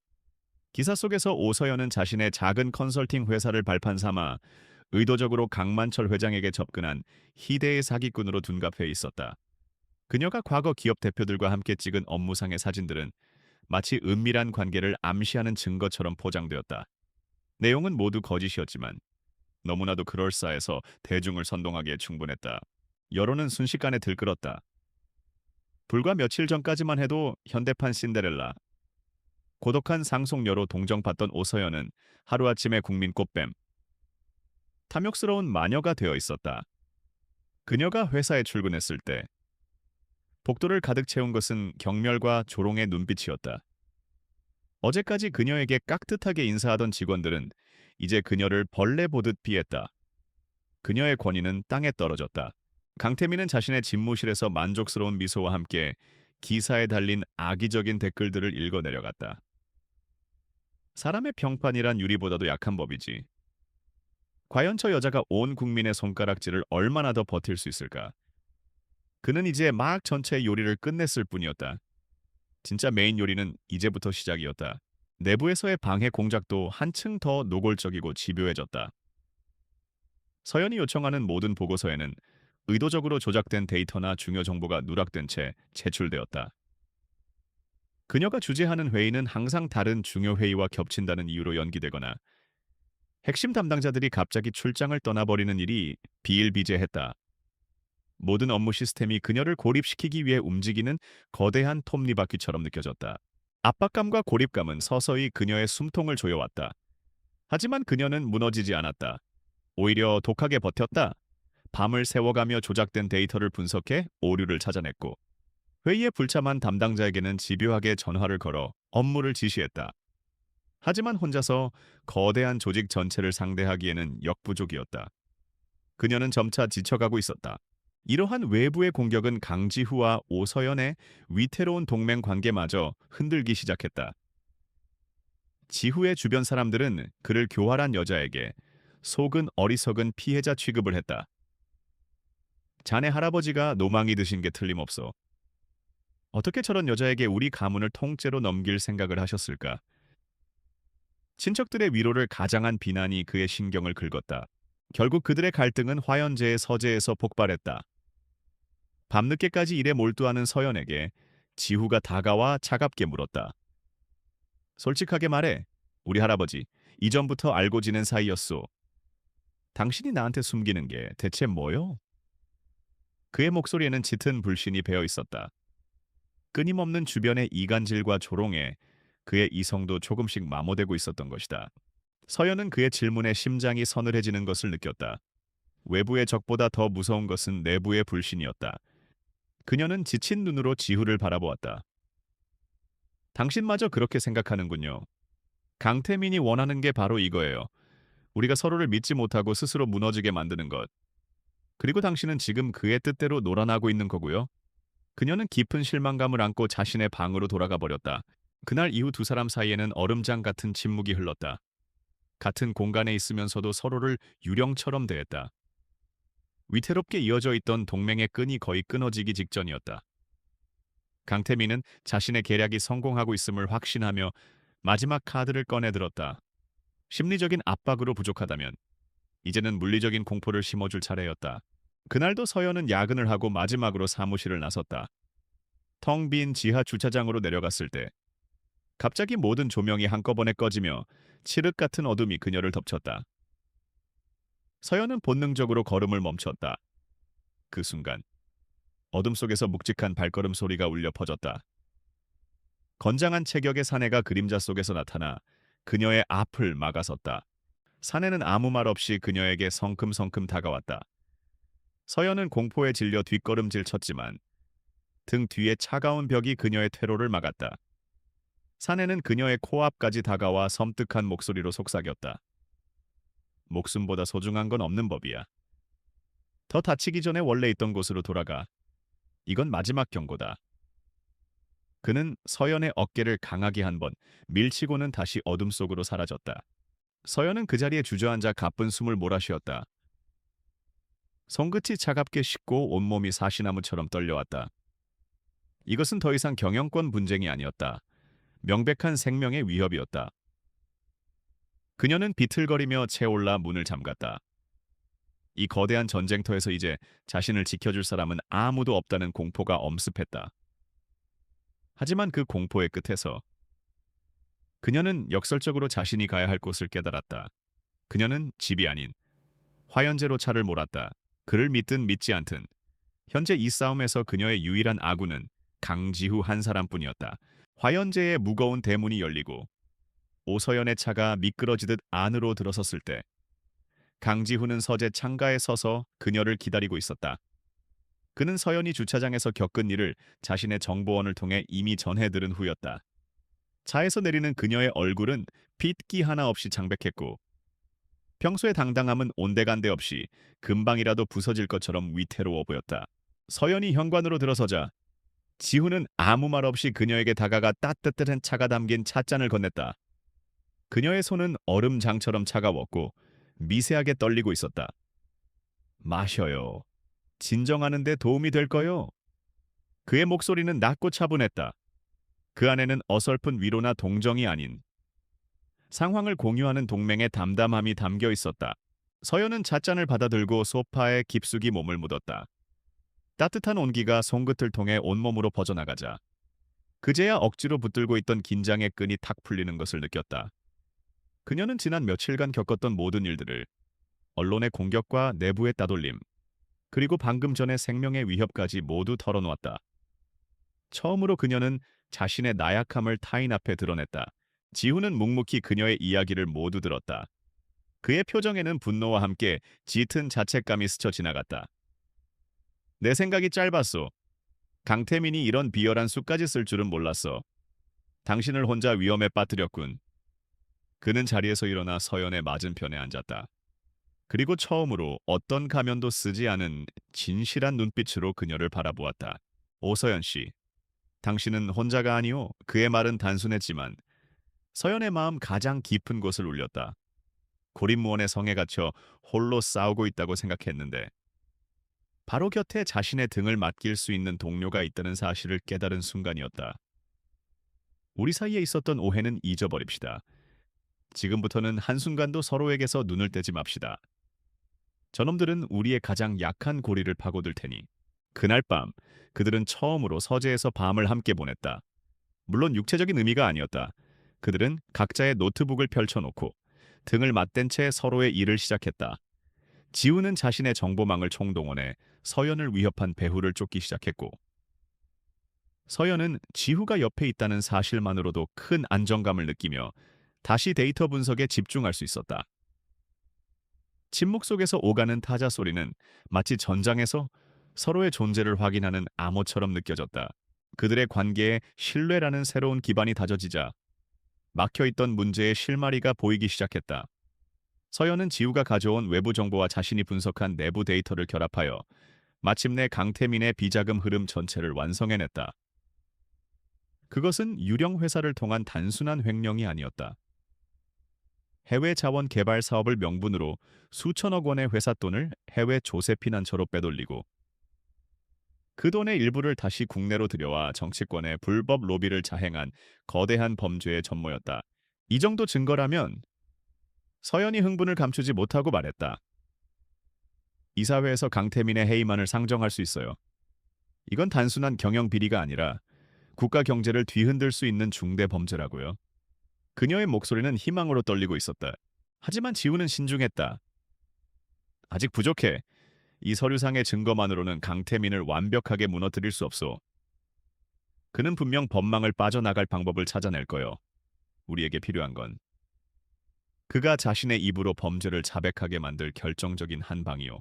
기사 속에서 오서연은 자신의 작은 컨설팅 회사를 발판 삼아 의도적으로 강만철 회장에게 접근한 희대의 사기꾼으로 둔갑해 있었다. 그녀가 과거 기업 대표들과 함께 찍은 업무상의 사진들은 마치 은밀한 관계를 암시하는 증거처럼 포장되었다. 내용은 모두 거짓이었지만 너무나도 그럴싸해서 대중을 선동하기에 충분했다. 여론은 순식간에 들끓었다. 불과 며칠 전까지만 해도 현대판 신데렐라, 고독한 상속녀로 동정받던 오서연은 하루아침에 국민 꽃뱀, 탐욕스러운 마녀가 되어 있었다. 그녀가 회사에 출근했을 때 복도를 가득 채운 것은 경멸과 조롱의 눈빛이었다. 어제까지 그녀에게 깍듯하게 인사하던 직원들은 이제 그녀를 벌레 보듯 피했다. 그녀의 권위는 땅에 떨어졌다. 강태민은 자신의 집무실에서 만족스러운 미소와 함께 기사에 달린 악의적인 댓글들을 읽어 내려갔다. 사람의 평판이란 유리보다도 약한 법이지. 과연 저 여자가 온 국민의 손가락질을 얼마나 더 버틸 수 있을까? 그는 이제 막 전체 요리를 끝냈을 뿐이었다. 진짜 메인 요리는 이제부터 시작이었다. 내부에서의 방해 공작도 한층 더 노골적이고 집요해졌다. 서연이 요청하는 모든 보고서에는 의도적으로 조작된 데이터나 중요 정보가 누락된 채 제출되었다. 그녀가 주재하는 회의는 항상 다른 중요 회의와 겹친다는 이유로 연기되거나 핵심 담당자들이 갑자기 출장을 떠나버리는 일이 비일비재했다. 모든 업무 시스템이 그녀를 고립시키기 위해 움직이는 거대한 톱니바퀴처럼 느껴졌다. 압박감과 고립감은 서서히 그녀의 숨통을 조여왔다. 하지만 그녀는 무너지지 않았다. 오히려 독하게 버텼다. 밤을 새워가며 조작된 데이터를 분석해 오류를 찾아냈고 회의에 불참한 담당자에게는 집요하게 전화를 걸어 업무를 지시했다. 하지만 혼자서 거대한 조직 전체를 상대하기에는 역부족이었다. 그녀는 점차 지쳐가고 있었다. 이러한 외부의 공격은 강지후와 오서연의 위태로운 동맹 관계마저 흔들기 시작했다. 지후의 주변 사람들은 그를 교활한 여자에게 속은 어리석은 피해자 취급을 했다. 자네 할아버지가 노망이 드신 게 틀림없어. 어떻게 저런 여자에게 우리 가문을 통째로 넘길 생각을 하셨을까? 친척들의 위로를 가장한 비난이 그의 신경을 긁었다. 결국 그들의 갈등은 화연제의 서재에서 폭발했다. 밤늦게까지 일에 몰두하는 서연에게 지후가 다가와 차갑게 물었다. 솔직하게 말해, 우리 할아버지, 이전부터 알고 지낸 사이였소. 당신이 나한테 숨기는 게 대체 뭐요? 그의 목소리에는 짙은 불신이 배어 있었다. 끊임없는 주변의 이간질과 조롱에 그의 이성도 조금씩 마모되고 있었던 것이다. 서연은 그의 질문에 심장이 서늘해지는 것을 느꼈다. 외부의 적보다 더 무서운 것은 내부의 불신이었다. 그녀는 지친 눈으로 지후를 바라보았다. 당신마저 그렇게 생각하는군요. 강태민이 원하는 게 바로 이거예요. 우리가 서로를 믿지 못하고 스스로 무너지게 만드는 것. 그리고 당신은 지금 그의 뜻대로 놀아나고 있는 거고요. 그녀는 깊은 실망감을 안고 자신의 방으로 돌아가 버렸다. 그날 이후 두 사람 사이에는 얼음장 같은 침묵이 흘렀다. 같은 공간에 있으면서도 서로를 유령처럼 대했다. 위태롭게 이어져 있던 동맹의 끈이 거의 끊어지기 직전이었다. 강태민은 자신의 계략이 성공하고 있음을 확신하며 마지막 카드를 꺼내 들었다. 심리적인 압박으로 부족하다면 이제는 물리적인 공포를 심어줄 차례였다. 그날도 서연은 야근을 하고 마지막으로 사무실을 나섰다. 텅 빈 지하 주차장으로 내려갔을 때 갑자기 모든 조명이 한꺼번에 꺼지며 칠흑 같은 어둠이 그녀를 덮쳤다. 서연은 본능적으로 걸음을 멈췄다. 그 순간 어둠 속에서 묵직한 발걸음 소리가 울려 퍼졌다. 건장한 체격의 사내가 그림자 속에서 나타나 그녀의 앞을 막아섰다. 사내는 아무 말 없이 그녀에게 성큼성큼 다가왔다. 서연은 공포에 질려 뒷걸음질 쳤지만 등 뒤에 차가운 벽이 그녀의 퇴로를 막았다. 사내는 그녀의 코앞까지 다가와 섬뜩한 목소리로 속삭였다. 목숨보다 소중한 건 없는 법이야. 더 다치기 전에 원래 있던 곳으로 돌아가. 이건 마지막 경고다. 그는 서연의 어깨를 강하게 한 번 밀치고는 다시 어둠 속으로 사라졌다. 서연은 그 자리에 주저앉아 가쁜 숨을 몰아쉬었다. 손끝이 차갑게 식고 온몸이 사시나무처럼 떨려왔다. 이것은 더 이상 경영권 분쟁이 아니었다. 명백한 생명의 위협이었다. 그녀는 비틀거리며 채올라 문을 잠갔다. 이 거대한 전쟁터에서 이제 자신을 지켜줄 사람은 아무도 없다는 공포가 엄습했다. 하지만 그 공포의 끝에서 그녀는 역설적으로 자신이 가야 할 곳을 깨달았다. 그녀는 집이 아닌 화연제로 차를 몰았다. 그를 믿든 믿지 않든 현재 이 싸움에서 그녀의 유일한 아군은 강지후 한 사람뿐이었다. 화연제의 무거운 대문이 열리고 오서연의 차가 미끄러지듯 안으로 들어섰을 때 강지후는 서재 창가에 서서 그녀를 기다리고 있었다. 그는 서연이 주차장에서 겪은 일을 자신의 정보원을 통해 이미 전해 들은 후였다. 차에서 내리는 그녀의 얼굴은 핏기 하나 없이 창백했고 평소의 당당함은 온데간데 없이 금방이라도 부서질 것처럼 위태로워 보였다. 서연이 현관으로 들어서자 지후는 아무 말 없이 그녀에게 다가가 따뜻한 차가 담긴 찻잔을 건넸다. 그녀의 손은 얼음장처럼 차가웠고 미세하게 떨리고 있었다. 마셔요. 진정하는 데 도움이 될 거요. 그의 목소리는 낮고 차분했다. 그 안에는 어설픈 위로나 동정이 아닌 상황을 공유하는 동맹의 담담함이 담겨 있었다. 서연은 찻잔을 받아들고 소파에 깊숙이 몸을 묻었다. 따뜻한 온기가 손끝을 통해 온몸으로 퍼져나가자 그제야 억지로 붙들고 있던 긴장의 끈이 탁 풀리는 것을 느꼈다. 그녀는 지난 며칠간 겪었던 모든 일들을 언론의 공격과 내부의 따돌림, 그리고 방금 전의 생명의 위협까지 모두 털어놓았다. 처음으로 그녀는 자신의 나약함을 타인 앞에 드러냈다. 지훈은 묵묵히 그녀의 이야기를 모두 들었다. 그의 표정에는 분노와 함께 짙은 자책감이 스쳐 지나갔다. 내 생각이 짧았소. 강태민이 이런 비열한 수까지 쓸 줄은 몰랐어. 당신을 혼자 위험에 빠뜨렸군. 그는 자리에서 일어나 서연의 맞은편에 앉았다. 그리고 처음으로 어떤 가면도 쓰지 않은 진실한 눈빛으로 그녀를 바라보았다. 오서연 씨, 당신은 혼자가 아니오. 그의 말은 단순했지만 서연의 마음 가장 깊은 곳을 울렸다. 고립무원의 성에 갇혀 홀로 싸우고 있다고 생각했는데 바로 곁에 자신의 등을 맡길 수 있는 동료가 있다는 사실을 깨달은 순간이었다. 우리 사이에 있었던 오해는 잊어버립시다. 지금부터는 한순간도 서로에게서 눈을 떼지 맙시다. 저놈들은 우리의 가장 약한 고리를 파고들 테니. 그날 밤 그들은 처음으로 서재에서 밤을 함께 보냈다. 물론 육체적인 의미가 아니었다. 그들은 각자의 노트북을 펼쳐놓고 등을 맞댄 채 서로의 일을 시작했다. 지우는 자신의 정보망을 총동원해 서연을 위협한 배후를 쫓기 시작했고, 서연은 지후가 옆에 있다는 사실만으로도 큰 안정감을 느끼며 다시 데이터 분석에 집중할 수 있었다. 침묵 속에서 오가는 타자 소리는 마치 전장에서 서로의 존재를 확인하는 암호처럼 느껴졌다. 그들의 관계에 신뢰라는 새로운 기반이 다져지자 막혀있던 문제의 실마리가 보이기 시작했다. 서연은 지우가 가져온 외부 정보와 자신이 분석한 내부 데이터를 결합하여 마침내 강태민의 비자금 흐름 전체를 완성해냈다. 그것은 유령 회사를 통한 단순한 횡령이 아니었다. 해외 자원 개발 사업을 명분으로 수천억 원의 회사 돈을 해외 조세 피난처로 빼돌리고 그 돈의 일부를 다시 국내로 들여와 정치권의 불법 로비를 자행한 거대한 범죄의 전모였다. 이 정도 증거라면 서연이 흥분을 감추지 못하고 말했다. 이사회에서 강태민의 해임안을 상정할 수 있어요. 이건 단순한 경영 비리가 아니라 국가 경제를 뒤흔들 수 있는 중대 범죄라고요. 그녀의 목소리는 희망으로 떨리고 있었다. 하지만 지우는 신중했다. 아직 부족해. 이 서류상의 증거만으로는 강태민을 완벽하게 무너뜨릴 수 없소. 그는 분명 법망을 빠져나갈 방법을 찾아낼 거요. 우리에게 필요한 건 그가 자신의 입으로 범죄를 자백하게 만들 결정적인 한 방이요.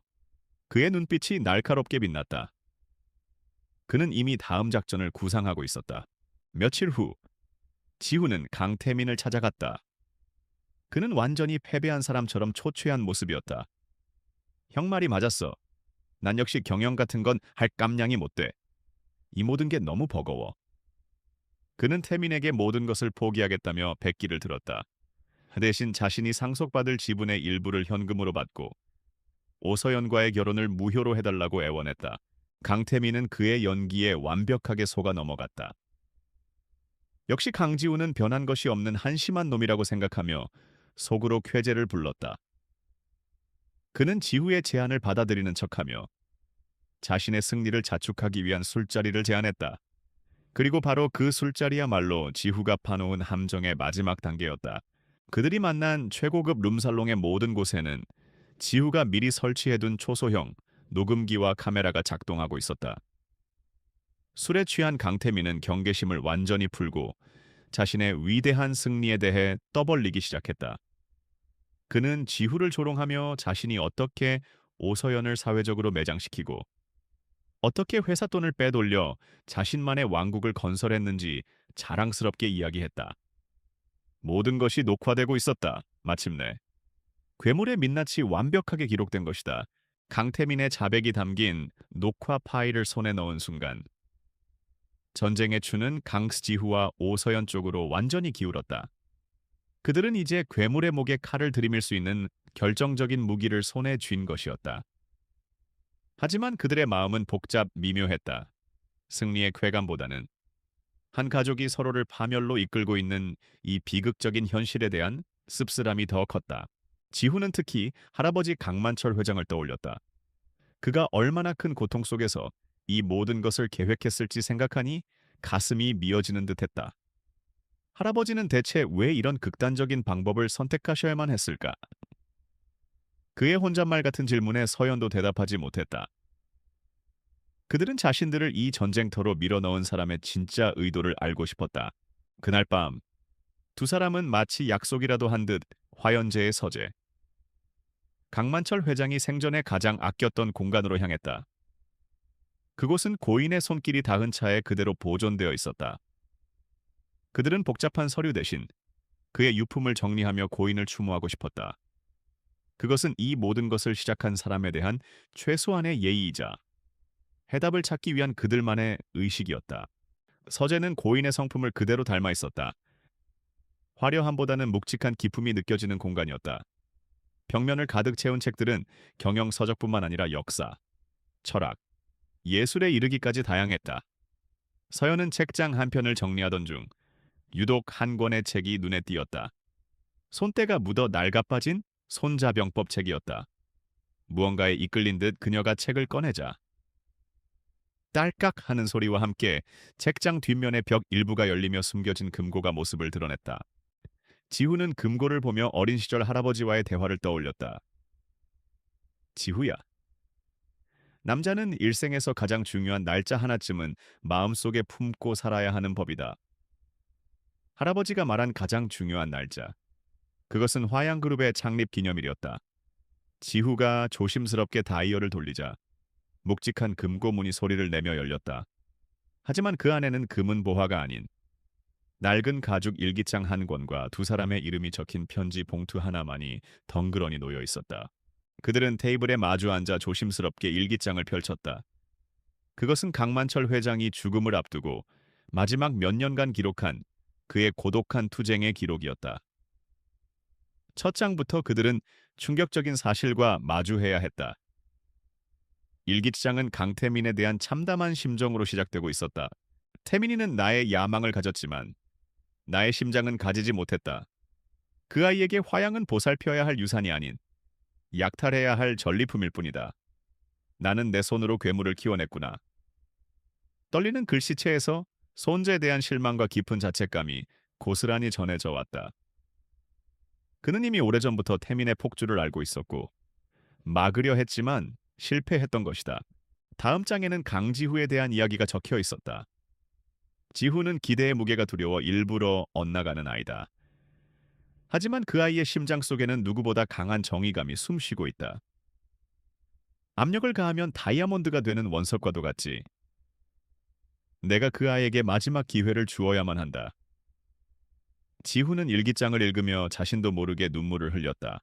그의 눈빛이 날카롭게 빛났다. 그는 이미 다음 작전을 구상하고 있었다. 며칠 후 지후는 강태민을 찾아갔다. 그는 완전히 패배한 사람처럼 초췌한 모습이었다. 형 말이 맞았어. 난 역시 경영 같은 건 할 깜냥이 못 돼. 이 모든 게 너무 버거워. 그는 태민에게 모든 것을 포기하겠다며 백기를 들었다. 대신 자신이 상속받을 지분의 일부를 현금으로 받고 오서연과의 결혼을 무효로 해달라고 애원했다. 강태민은 그의 연기에 완벽하게 속아 넘어갔다. 역시 강지우는 변한 것이 없는 한심한 놈이라고 생각하며 속으로 쾌재를 불렀다. 그는 지후의 제안을 받아들이는 척하며 자신의 승리를 자축하기 위한 술자리를 제안했다. 그리고 바로 그 술자리야말로 지후가 파놓은 함정의 마지막 단계였다. 그들이 만난 최고급 룸살롱의 모든 곳에는 지후가 미리 설치해둔 초소형 녹음기와 카메라가 작동하고 있었다. 술에 취한 강태민은 경계심을 완전히 풀고 자신의 위대한 승리에 대해 떠벌리기 시작했다. 그는 지후를 조롱하며 자신이 어떻게 오서연을 사회적으로 매장시키고 어떻게 회사 돈을 빼돌려 자신만의 왕국을 건설했는지 자랑스럽게 이야기했다. 모든 것이 녹화되고 있었다. 마침내 괴물의 민낯이 완벽하게 기록된 것이다. 강태민의 자백이 담긴 녹화 파일을 손에 넣은 순간 전쟁의 추는 강스지후와 오서연 쪽으로 완전히 기울었다. 그들은 이제 괴물의 목에 칼을 들이밀 수 있는 결정적인 무기를 손에 쥔 것이었다. 하지만 그들의 마음은 복잡 미묘했다. 승리의 쾌감보다는 한 가족이 서로를 파멸로 이끌고 있는 이 비극적인 현실에 대한 씁쓸함이 더 컸다. 지후는 특히 할아버지 강만철 회장을 떠올렸다. 그가 얼마나 큰 고통 속에서 이 모든 것을 계획했을지 생각하니 가슴이 미어지는 듯했다. 할아버지는 대체 왜 이런 극단적인 방법을 선택하셔야만 했을까? 그의 혼잣말 같은 질문에 서연도 대답하지 못했다. 그들은 자신들을 이 전쟁터로 밀어넣은 사람의 진짜 의도를 알고 싶었다. 그날 밤, 두 사람은 마치 약속이라도 한 듯 화연제의 서재, 강만철 회장이 생전에 가장 아꼈던 공간으로 향했다. 그곳은 고인의 손길이 닿은 차에 그대로 보존되어 있었다. 그들은 복잡한 서류 대신 그의 유품을 정리하며 고인을 추모하고 싶었다. 그것은 이 모든 것을 시작한 사람에 대한 최소한의 예의이자 해답을 찾기 위한 그들만의 의식이었다. 서재는 고인의 성품을 그대로 닮아 있었다. 화려함보다는 묵직한 기품이 느껴지는 공간이었다. 벽면을 가득 채운 책들은 경영 서적뿐만 아니라 역사, 철학, 예술에 이르기까지 다양했다. 서연은 책장 한 편을 정리하던 중 유독 한 권의 책이 눈에 띄었다. 손때가 묻어 낡아빠진 손자병법 책이었다. 무언가에 이끌린 듯 그녀가 책을 꺼내자 딸깍 하는 소리와 함께 책장 뒷면의 벽 일부가 열리며 숨겨진 금고가 모습을 드러냈다. 지후는 금고를 보며 어린 시절 할아버지와의 대화를 떠올렸다. 지후야. 남자는 일생에서 가장 중요한 날짜 하나쯤은 마음속에 품고 살아야 하는 법이다. 할아버지가 말한 가장 중요한 날짜. 그것은 화양그룹의 창립 기념일이었다. 지후가 조심스럽게 다이얼을 돌리자 묵직한 금고문이 소리를 내며 열렸다. 하지만 그 안에는 금은 보화가 아닌 낡은 가죽 일기장 한 권과 두 사람의 이름이 적힌 편지 봉투 하나만이 덩그러니 놓여 있었다. 그들은 테이블에 마주 앉아 조심스럽게 일기장을 펼쳤다. 그것은 강만철 회장이 죽음을 앞두고 마지막 몇 년간 기록한 그의 고독한 투쟁의 기록이었다. 첫 장부터 그들은 충격적인 사실과 마주해야 했다. 일기장은 강태민에 대한 참담한 심정으로 시작되고 있었다. 태민이는 나의 야망을 가졌지만 나의 심장은 가지지 못했다. 그 아이에게 화양은 보살펴야 할 유산이 아닌 약탈해야 할 전리품일 뿐이다. 나는 내 손으로 괴물을 키워냈구나. 떨리는 글씨체에서 손재에 대한 실망과 깊은 자책감이 고스란히 전해져 왔다. 그는 이미 오래전부터 태민의 폭주를 알고 있었고 막으려 했지만 실패했던 것이다. 다음 장에는 강지후에 대한 이야기가 적혀 있었다. 지후는 기대의 무게가 두려워 일부러 엇나가는 아이다. 하지만 그 아이의 심장 속에는 누구보다 강한 정의감이 숨쉬고 있다. 압력을 가하면 다이아몬드가 되는 원석과도 같지. 내가 그 아이에게 마지막 기회를 주어야만 한다. 지후는 일기장을 읽으며 자신도 모르게 눈물을 흘렸다.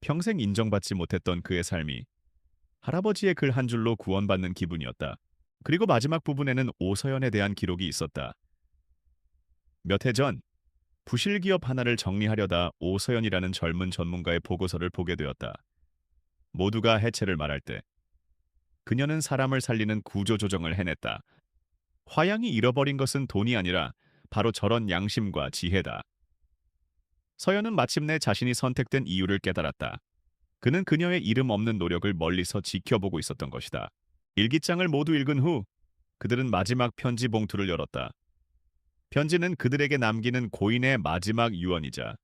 평생 인정받지 못했던 그의 삶이 할아버지의 글 한 줄로 구원받는 기분이었다. 그리고 마지막 부분에는 오서연에 대한 기록이 있었다. 몇 해 전 부실 기업 하나를 정리하려다 오서연이라는 젊은 전문가의 보고서를 보게 되었다. 모두가 해체를 말할 때 그녀는 사람을 살리는 구조조정을 해냈다. 화양이 잃어버린 것은 돈이 아니라 바로 저런 양심과 지혜다. 서연은 마침내 자신이 선택된 이유를 깨달았다. 그는 그녀의 이름 없는 노력을 멀리서 지켜보고 있었던 것이다. 일기장을 모두 읽은 후 그들은 마지막 편지 봉투를 열었다. 편지는 그들에게 남기는 고인의 마지막 유언이자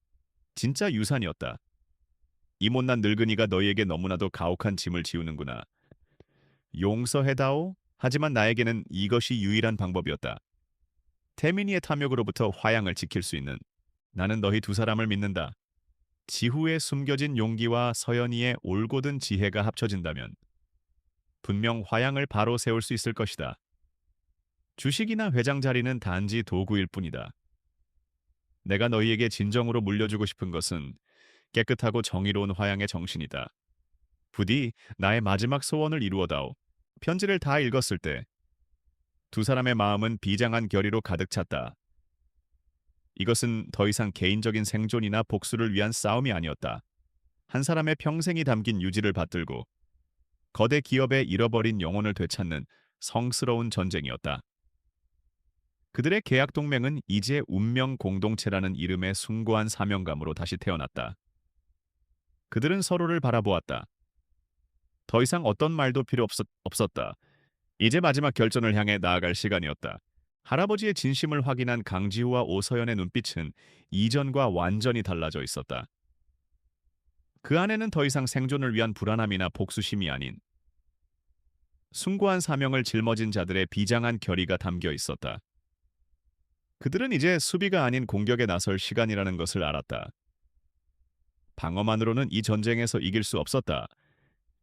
진짜 유산이었다. 이 못난 늙은이가 너희에게 너무나도 가혹한 짐을 지우는구나. 용서해다오. 하지만 나에게는 이것이 유일한 방법이었다. 태민이의 탐욕으로부터 화양을 지킬 수 있는 나는 너희 두 사람을 믿는다. 지후에 숨겨진 용기와 서연이의 올곧은 지혜가 합쳐진다면 분명 화양을 바로 세울 수 있을 것이다. 주식이나 회장 자리는 단지 도구일 뿐이다. 내가 너희에게 진정으로 물려주고 싶은 것은 깨끗하고 정의로운 화양의 정신이다. 부디 나의 마지막 소원을 이루어다오. 편지를 다 읽었을 때 두 사람의 마음은 비장한 결의로 가득 찼다. 이것은 더 이상 개인적인 생존이나 복수를 위한 싸움이 아니었다. 한 사람의 평생이 담긴 유지를 받들고 거대 기업의 잃어버린 영혼을 되찾는 성스러운 전쟁이었다. 그들의 계약 동맹은 이제 운명 공동체라는 이름의 숭고한 사명감으로 다시 태어났다. 그들은 서로를 바라보았다. 더 이상 어떤 말도 필요 없었다. 이제 마지막 결전을 향해 나아갈 시간이었다. 할아버지의 진심을 확인한 강지우와 오서연의 눈빛은 이전과 완전히 달라져 있었다. 그 안에는 더 이상 생존을 위한 불안함이나 복수심이 아닌 숭고한 사명을 짊어진 자들의 비장한 결의가 담겨 있었다. 그들은 이제 수비가 아닌 공격에 나설 시간이라는 것을 알았다. 방어만으로는 이 전쟁에서 이길 수 없었다.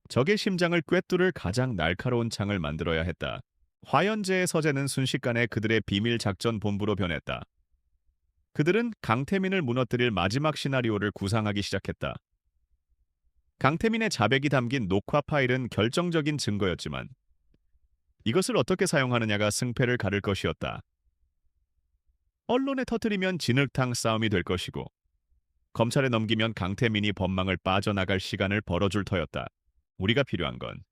적의 심장을 꿰뚫을 가장 날카로운 창을 만들어야 했다. 화연제의 서재는 순식간에 그들의 비밀 작전 본부로 변했다. 그들은 강태민을 무너뜨릴 마지막 시나리오를 구상하기 시작했다. 강태민의 자백이 담긴 녹화 파일은 결정적인 증거였지만 이것을 어떻게 사용하느냐가 승패를 가를 것이었다. 언론에 터뜨리면 진흙탕 싸움이 될 것이고 검찰에 넘기면 강태민이 법망을 빠져나갈 시간을 벌어줄 터였다. 우리가 필요한 건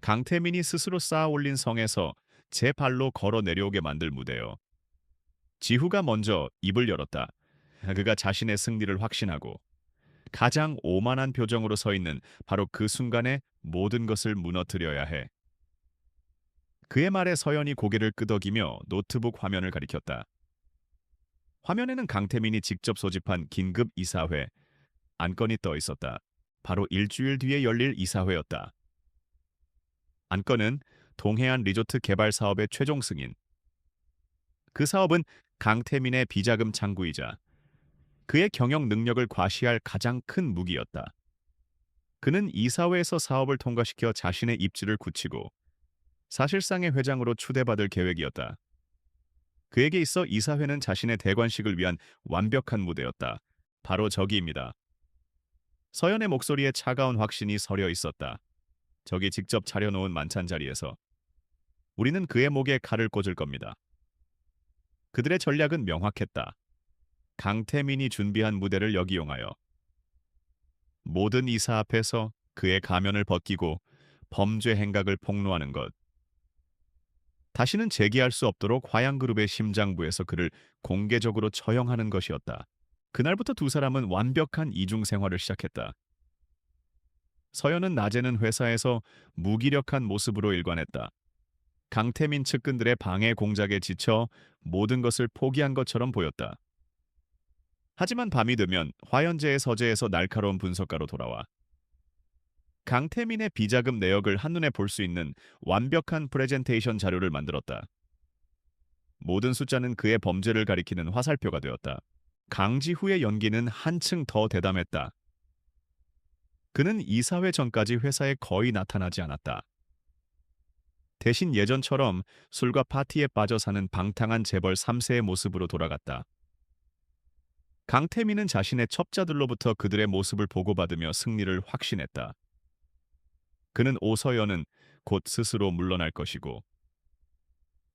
강태민이 스스로 쌓아 올린 성에서 제 발로 걸어 내려오게 만들 무대요. 지후가 먼저 입을 열었다. 그가 자신의 승리를 확신하고 가장 오만한 표정으로 서 있는 바로 그 순간에 모든 것을 무너뜨려야 해. 그의 말에 서연이 고개를 끄덕이며 노트북 화면을 가리켰다. 화면에는 강태민이 직접 소집한 긴급 이사회 안건이 떠 있었다. 바로 일주일 뒤에 열릴 이사회였다. 안건은 동해안 리조트 개발 사업의 최종 승인. 그 사업은 강태민의 비자금 창구이자 그의 경영 능력을 과시할 가장 큰 무기였다. 그는 이사회에서 사업을 통과시켜 자신의 입지를 굳히고 사실상의 회장으로 추대받을 계획이었다. 그에게 있어 이사회는 자신의 대관식을 위한 완벽한 무대였다. 바로 저기입니다. 서연의 목소리에 차가운 확신이 서려 있었다. 저기 직접 차려놓은 만찬 자리에서 우리는 그의 목에 칼을 꽂을 겁니다. 그들의 전략은 명확했다. 강태민이 준비한 무대를 역이용하여 모든 이사 앞에서 그의 가면을 벗기고 범죄 행각을 폭로하는 것. 다시는 재기할 수 없도록 화양그룹의 심장부에서 그를 공개적으로 처형하는 것이었다. 그날부터 두 사람은 완벽한 이중 생활을 시작했다. 서연은 낮에는 회사에서 무기력한 모습으로 일관했다. 강태민 측근들의 방해 공작에 지쳐 모든 것을 포기한 것처럼 보였다. 하지만 밤이 되면 화연제의 서재에서 날카로운 분석가로 돌아와 강태민의 비자금 내역을 한눈에 볼 수 있는 완벽한 프레젠테이션 자료를 만들었다. 모든 숫자는 그의 범죄를 가리키는 화살표가 되었다. 강지후의 연기는 한층 더 대담했다. 그는 이사회 전까지 회사에 거의 나타나지 않았다. 대신 예전처럼 술과 파티에 빠져 사는 방탕한 재벌 3세의 모습으로 돌아갔다. 강태민은 자신의 첩자들로부터 그들의 모습을 보고받으며 승리를 확신했다. 그는 오서연은 곧 스스로 물러날 것이고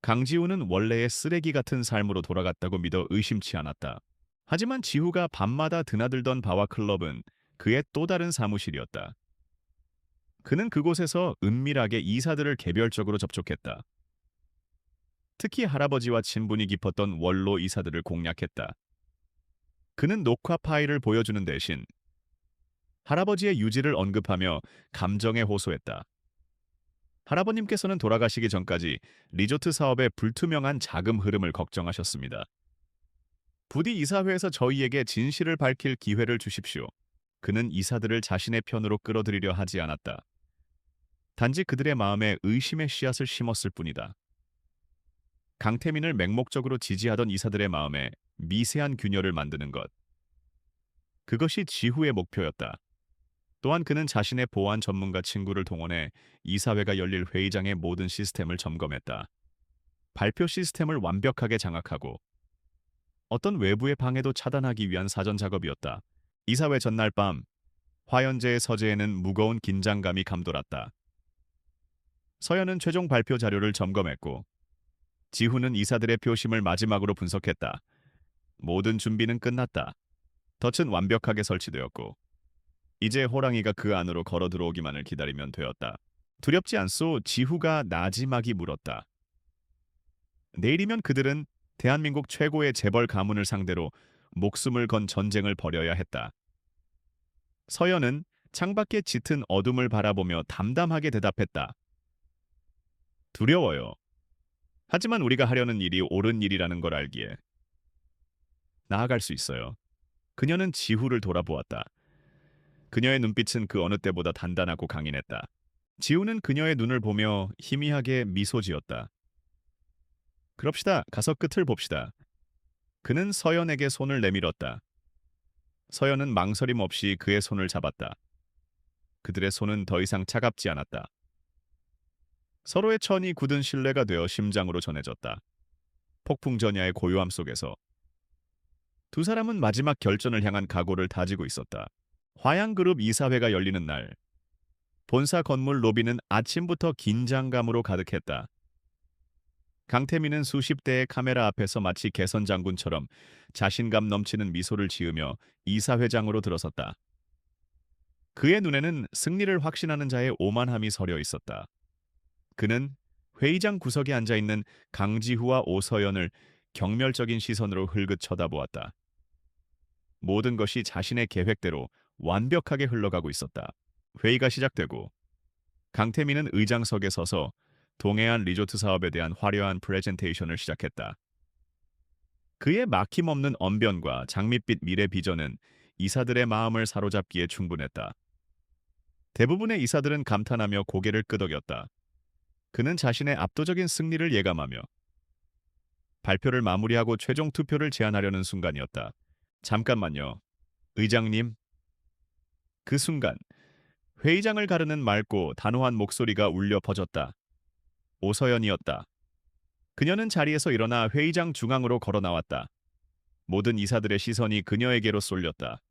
강지우는 원래의 쓰레기 같은 삶으로 돌아갔다고 믿어 의심치 않았다. 하지만 지우가 밤마다 드나들던 바와 클럽은 그의 또 다른 사무실이었다. 그는 그곳에서 은밀하게 이사들을 개별적으로 접촉했다. 특히 할아버지와 친분이 깊었던 원로 이사들을 공략했다. 그는 녹화 파일을 보여주는 대신 할아버지의 유지를 언급하며 감정에 호소했다. 할아버님께서는 돌아가시기 전까지 리조트 사업의 불투명한 자금 흐름을 걱정하셨습니다. 부디 이사회에서 저희에게 진실을 밝힐 기회를 주십시오. 그는 이사들을 자신의 편으로 끌어들이려 하지 않았다. 단지 그들의 마음에 의심의 씨앗을 심었을 뿐이다. 강태민을 맹목적으로 지지하던 이사들의 마음에 미세한 균열을 만드는 것. 그것이 지후의 목표였다. 또한 그는 자신의 보안 전문가 친구를 동원해 이사회가 열릴 회의장의 모든 시스템을 점검했다. 발표 시스템을 완벽하게 장악하고 어떤 외부의 방해도 차단하기 위한 사전 작업이었다. 이사회 전날 밤 화연제의 서재에는 무거운 긴장감이 감돌았다. 서연은 최종 발표 자료를 점검했고 지후는 이사들의 표심을 마지막으로 분석했다. 모든 준비는 끝났다. 덫은 완벽하게 설치되었고 이제 호랑이가 그 안으로 걸어 들어오기만을 기다리면 되었다. 두렵지 않소? 지후가 나지막이 물었다. 내일이면 그들은 대한민국 최고의 재벌 가문을 상대로 목숨을 건 전쟁을 벌여야 했다. 서연은 창밖에 짙은 어둠을 바라보며 담담하게 대답했다. 두려워요. 하지만 우리가 하려는 일이 옳은 일이라는 걸 알기에 나아갈 수 있어요. 그녀는 지후를 돌아보았다. 그녀의 눈빛은 그 어느 때보다 단단하고 강인했다. 지우는 그녀의 눈을 보며 희미하게 미소 지었다. 그럽시다. 가서 끝을 봅시다. 그는 서연에게 손을 내밀었다. 서연은 망설임 없이 그의 손을 잡았다. 그들의 손은 더 이상 차갑지 않았다. 서로의 천이 굳은 신뢰가 되어 심장으로 전해졌다. 폭풍전야의 고요함 속에서 두 사람은 마지막 결전을 향한 각오를 다지고 있었다. 화양그룹 이사회가 열리는 날, 본사 건물 로비는 아침부터 긴장감으로 가득했다. 강태민은 수십 대의 카메라 앞에서 마치 개선 장군처럼 자신감 넘치는 미소를 지으며 이사회장으로 들어섰다. 그의 눈에는 승리를 확신하는 자의 오만함이 서려 있었다. 그는 회의장 구석에 앉아있는 강지후와 오서연을 경멸적인 시선으로 흘긋 쳐다보았다. 모든 것이 자신의 계획대로 완벽하게 흘러가고 있었다. 회의가 시작되고 강태민은 의장석에 서서 동해안 리조트 사업에 대한 화려한 프레젠테이션을 시작했다. 그의 막힘없는 언변과 장밋빛 미래 비전은 이사들의 마음을 사로잡기에 충분했다. 대부분의 이사들은 감탄하며 고개를 끄덕였다. 그는 자신의 압도적인 승리를 예감하며 발표를 마무리하고 최종 투표를 제안하려는 순간이었다. 잠깐만요. 의장님. 그 순간 회의장을 가르는 맑고 단호한 목소리가 울려 퍼졌다. 오서연이었다. 그녀는 자리에서 일어나 회의장 중앙으로 걸어 나왔다. 모든 이사들의 시선이 그녀에게로 쏠렸다.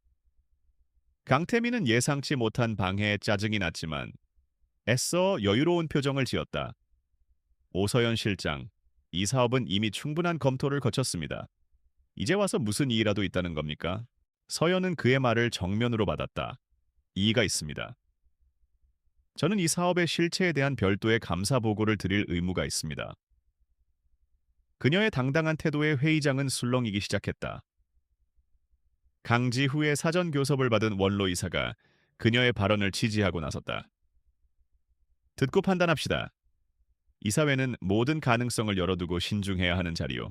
강태민은 예상치 못한 방해에 짜증이 났지만 애써 여유로운 표정을 지었다. 오서연 실장, 이 사업은 이미 충분한 검토를 거쳤습니다. 이제 와서 무슨 이의라도 있다는 겁니까? 서연은 그의 말을 정면으로 받았다. 이의가 있습니다. 저는 이 사업의 실체에 대한 별도의 감사 보고를 드릴 의무가 있습니다. 그녀의 당당한 태도에 회의장은 술렁이기 시작했다. 강지후의 사전 교섭을 받은 원로 이사가 그녀의 발언을 지지하고 나섰다. 듣고 판단합시다. 이사회는 모든 가능성을 열어두고 신중해야 하는 자리요.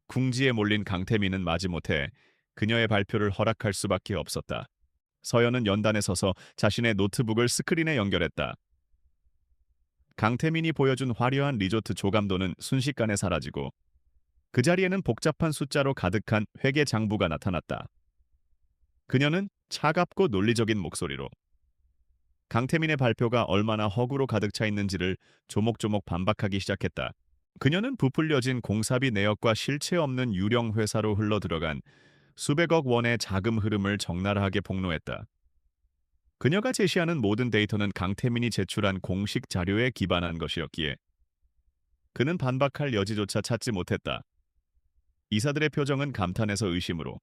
궁지에 몰린 강태민은 마지못해 그녀의 발표를 허락할 수밖에 없었다. 서연은 연단에 서서 자신의 노트북을 스크린에 연결했다. 강태민이 보여준 화려한 리조트 조감도는 순식간에 사라지고 그 자리에는 복잡한 숫자로 가득한 회계 장부가 나타났다. 그녀는 차갑고 논리적인 목소리로 강태민의 발표가 얼마나 허구로 가득 차 있는지를 조목조목 반박하기 시작했다. 그녀는 부풀려진 공사비 내역과 실체 없는 유령 회사로 흘러들어간 수백억 원의 자금 흐름을 적나라하게 폭로했다. 그녀가 제시하는 모든 데이터는 강태민이 제출한 공식 자료에 기반한 것이었기에 그는 반박할 여지조차 찾지 못했다. 이사들의 표정은 감탄에서 의심으로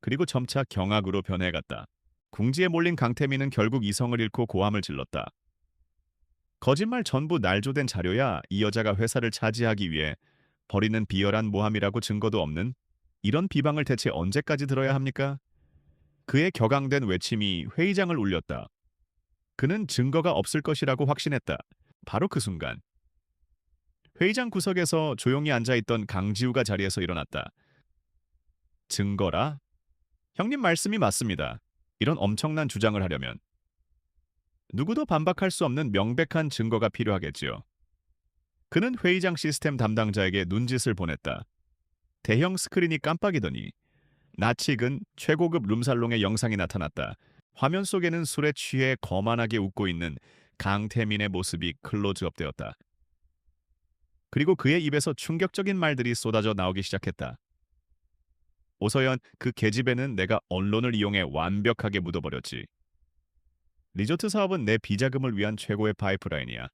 그리고 점차 경악으로 변해갔다. 궁지에 몰린 강태민은 결국 이성을 잃고 고함을 질렀다. 거짓말 전부 날조된 자료야. 이 여자가 회사를 차지하기 위해 벌이는 비열한 모함이라고 증거도 없는 이런 비방을 대체 언제까지 들어야 합니까? 그의 격앙된 외침이 회의장을 울렸다. 그는 증거가 없을 것이라고 확신했다. 바로 그 순간 회의장 구석에서 조용히 앉아있던 강지우가 자리에서 일어났다. 증거라? 형님 말씀이 맞습니다. 이런 엄청난 주장을 하려면 누구도 반박할 수 없는 명백한 증거가 필요하겠지요. 그는 회의장 시스템 담당자에게 눈짓을 보냈다. 대형 스크린이 깜빡이더니 낯익은 최고급 룸살롱의 영상이 나타났다. 화면 속에는 술에 취해 거만하게 웃고 있는 강태민의 모습이 클로즈업되었다. 그리고 그의 입에서 충격적인 말들이 쏟아져 나오기 시작했다. 오서연, 그 계집애는 내가 언론을 이용해 완벽하게 묻어버렸지. 리조트 사업은 내 비자금을 위한 최고의 파이프라인이야.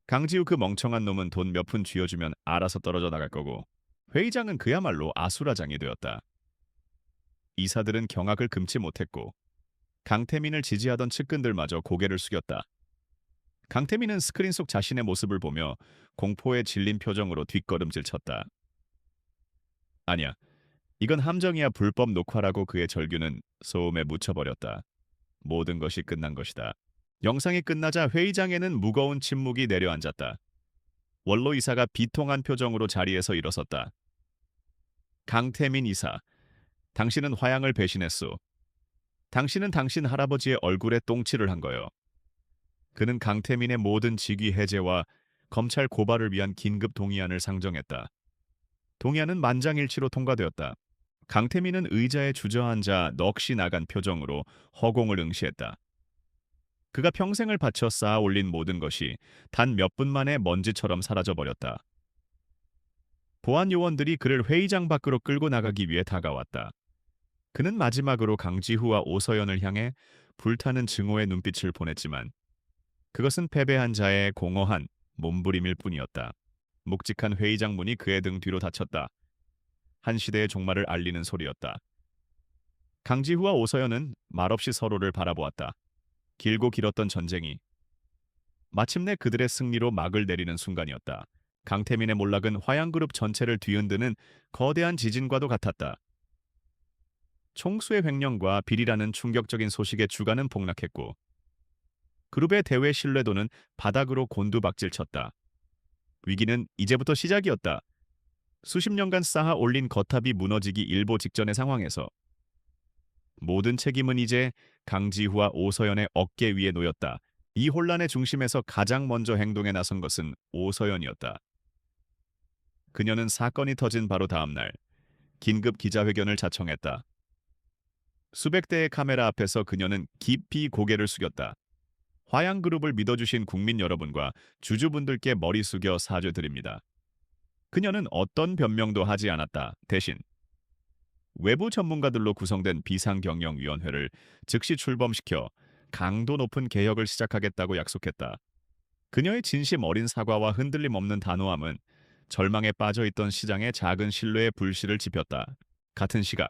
강지우 그 멍청한 놈은 돈 몇 푼 쥐어주면 알아서 떨어져 나갈 거고 회의장은 그야말로 아수라장이 되었다. 이사들은 경악을 금치 못했고 강태민을 지지하던 측근들마저 고개를 숙였다. 강태민은 스크린 속 자신의 모습을 보며 공포에 질린 표정으로 뒷걸음질 쳤다. 아니야, 이건 함정이야. 불법 녹화라고 그의 절규는 소음에 묻혀버렸다. 모든 것이 끝난 것이다. 영상이 끝나자 회의장에는 무거운 침묵이 내려앉았다. 원로 이사가 비통한 표정으로 자리에서 일어섰다. 강태민 이사, 당신은 화양을 배신했소. 당신은 당신 할아버지의 얼굴에 똥칠을 한 거요. 그는 강태민의 모든 직위 해제와 검찰 고발을 위한 긴급 동의안을 상정했다. 동의안은 만장일치로 통과되었다. 강태민은 의자에 주저앉아 넋이 나간 표정으로 허공을 응시했다. 그가 평생을 바쳐 쌓아 올린 모든 것이 단 몇 분 만에 먼지처럼 사라져버렸다. 보안 요원들이 그를 회의장 밖으로 끌고 나가기 위해 다가왔다. 그는 마지막으로 강지후와 오서연을 향해 불타는 증오의 눈빛을 보냈지만 그것은 패배한 자의 공허한 몸부림일 뿐이었다. 묵직한 회의장 문이 그의 등 뒤로 닫혔다. 한 시대의 종말을 알리는 소리였다. 강지후와 오서연은 말없이 서로를 바라보았다. 길고 길었던 전쟁이 마침내 그들의 승리로 막을 내리는 순간이었다. 강태민의 몰락은 화양그룹 전체를 뒤흔드는 거대한 지진과도 같았다. 총수의 횡령과 비리라는 충격적인 소식에 주가는 폭락했고 그룹의 대외 신뢰도는 바닥으로 곤두박질쳤다. 위기는 이제부터 시작이었다. 수십 년간 쌓아 올린 거탑이 무너지기 일보 직전의 상황에서 모든 책임은 이제 강지후와 오서연의 어깨 위에 놓였다. 이 혼란의 중심에서 가장 먼저 행동에 나선 것은 오서연이었다. 그녀는 사건이 터진 바로 다음 날 긴급 기자회견을 자청했다. 수백 대의 카메라 앞에서 그녀는 깊이 고개를 숙였다. 화양그룹을 믿어주신 국민 여러분과 주주분들께 머리 숙여 사죄드립니다. 그녀는 어떤 변명도 하지 않았다. 대신 외부 전문가들로 구성된 비상경영위원회를 즉시 출범시켜 강도 높은 개혁을 시작하겠다고 약속했다. 그녀의 진심 어린 사과와 흔들림 없는 단호함은 절망에 빠져있던 시장의 작은 신뢰의 불씨를 지폈다. 같은 시각,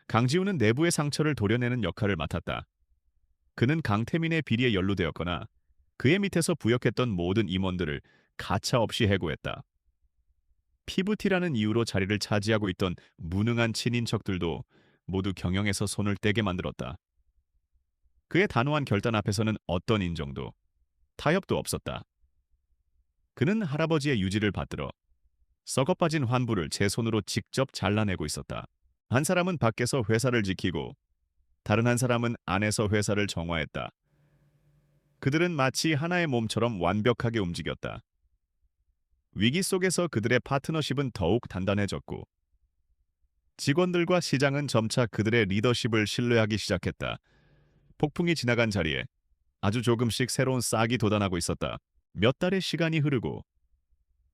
강지우는 내부의 상처를 도려내는 역할을 맡았다. 그는 강태민의 비리에 연루되었거나 그의 밑에서 부역했던 모든 임원들을 가차없이 해고했다. 피부티라는 이유로 자리를 차지하고 있던 무능한 친인척들도 모두 경영에서 손을 떼게 만들었다. 그의 단호한 결단 앞에서는 어떤 인정도, 타협도 없었다. 그는 할아버지의 유지를 받들어 썩어빠진 환부를 제 손으로 직접 잘라내고 있었다. 한 사람은 밖에서 회사를 지키고 다른 한 사람은 안에서 회사를 정화했다. 그들은 마치 하나의 몸처럼 완벽하게 움직였다. 위기 속에서 그들의 파트너십은 더욱 단단해졌고 직원들과 시장은 점차 그들의 리더십을 신뢰하기 시작했다. 폭풍이 지나간 자리에 아주 조금씩 새로운 싹이 돋아나고 있었다. 몇 달의 시간이 흐르고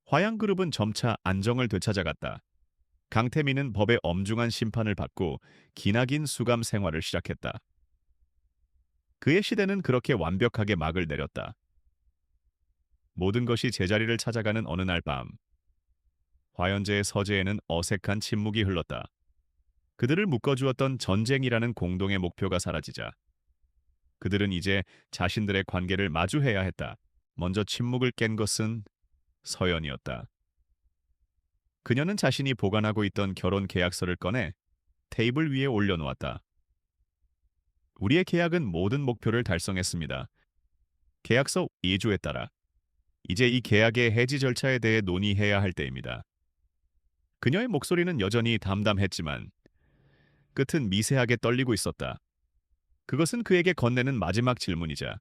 화양그룹은 점차 안정을 되찾아갔다. 강태민은 법의 엄중한 심판을 받고 기나긴 수감 생활을 시작했다. 그의 시대는 그렇게 완벽하게 막을 내렸다. 모든 것이 제자리를 찾아가는 어느 날 밤, 화연재의 서재에는 어색한 침묵이 흘렀다. 그들을 묶어주었던 전쟁이라는 공동의 목표가 사라지자 그들은 이제 자신들의 관계를 마주해야 했다. 먼저 침묵을 깬 것은 서연이었다. 그녀는 자신이 보관하고 있던 결혼 계약서를 꺼내 테이블 위에 올려놓았다. 우리의 계약은 모든 목표를 달성했습니다. 계약서 2조에 따라 이제 이 계약의 해지 절차에 대해 논의해야 할 때입니다. 그녀의 목소리는 여전히 담담했지만 끝은 미세하게 떨리고 있었다. 그것은 그에게 건네는 마지막 질문이자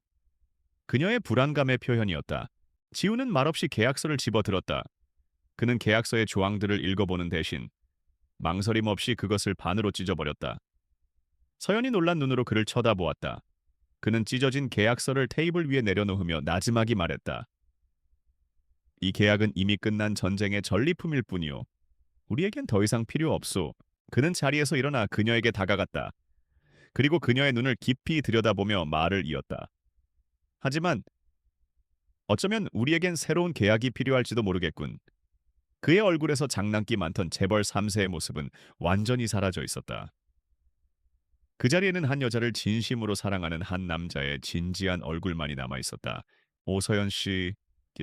그녀의 불안감의 표현이었다. 지우는 말없이 계약서를 집어들었다. 그는 계약서의 조항들을 읽어보는 대신 망설임 없이 그것을 반으로 찢어버렸다. 서연이 놀란 눈으로 그를 쳐다보았다. 그는 찢어진 계약서를 테이블 위에 내려놓으며 나지막이 말했다. 이 계약은 이미 끝난 전쟁의 전리품일 뿐이오. 우리에겐 더 이상 필요 없소. 그는 자리에서 일어나 그녀에게 다가갔다. 그리고 그녀의 눈을 깊이 들여다보며 말을 이었다. 하지만 어쩌면 우리에겐 새로운 계약이 필요할지도 모르겠군. 그의 얼굴에서 장난기 많던 재벌 3세의 모습은 완전히 사라져 있었다. 그 자리에는 한 여자를 진심으로 사랑하는 한 남자의 진지한 얼굴만이 남아 있었다. 오서연 씨,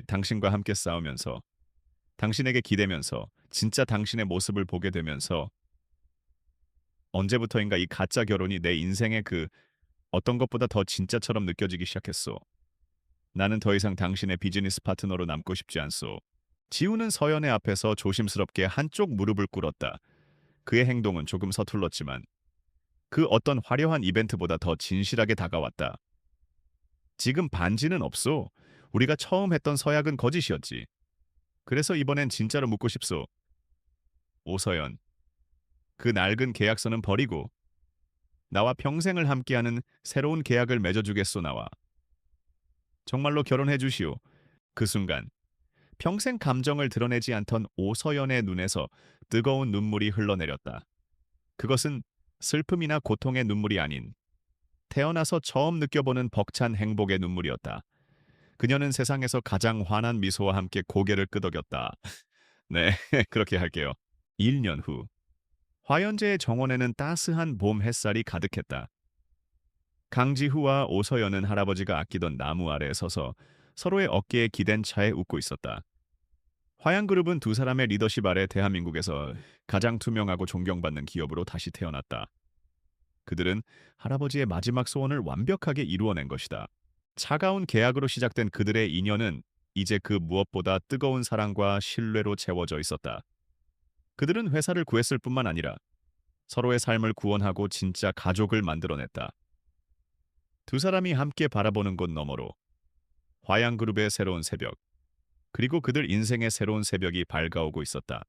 당신과 함께 싸우면서, 당신에게 기대면서, 진짜 당신의 모습을 보게 되면서 언제부터인가 이 가짜 결혼이 내 인생의 그 어떤 것보다 더 진짜처럼 느껴지기 시작했소. 나는 더 이상 당신의 비즈니스 파트너로 남고 싶지 않소. 지우는 서연의 앞에서 조심스럽게 한쪽 무릎을 꿇었다. 그의 행동은 조금 서툴렀지만 그 어떤 화려한 이벤트보다 더 진실하게 다가왔다. 지금 반지는 없소. 우리가 처음 했던 서약은 거짓이었지. 그래서 이번엔 진짜로 묻고 싶소. 오서연, 그 낡은 계약서는 버리고 나와 평생을 함께하는 새로운 계약을 맺어주겠소 나와. 정말로 결혼해 주시오. 그 순간 평생 감정을 드러내지 않던 오서연의 눈에서 뜨거운 눈물이 흘러내렸다. 그것은 슬픔이나 고통의 눈물이 아닌 태어나서 처음 느껴보는 벅찬 행복의 눈물이었다. 그녀는 세상에서 가장 환한 미소와 함께 고개를 끄덕였다. 네, 그렇게 할게요. 1년 후, 화연제의 정원에는 따스한 봄 햇살이 가득했다. 강지후와 오서연은 할아버지가 아끼던 나무 아래에 서서 서로의 어깨에 기댄 차에 웃고 있었다. 화양그룹은 두 사람의 리더십 아래 대한민국에서 가장 투명하고 존경받는 기업으로 다시 태어났다. 그들은 할아버지의 마지막 소원을 완벽하게 이루어낸 것이다. 차가운 계약으로 시작된 그들의 인연은 이제 그 무엇보다 뜨거운 사랑과 신뢰로 채워져 있었다. 그들은 회사를 구했을 뿐만 아니라 서로의 삶을 구원하고 진짜 가족을 만들어냈다. 두 사람이 함께 바라보는 곳 너머로 화양그룹의 새로운 새벽, 그리고 그들 인생의 새로운 새벽이 밝아오고 있었다.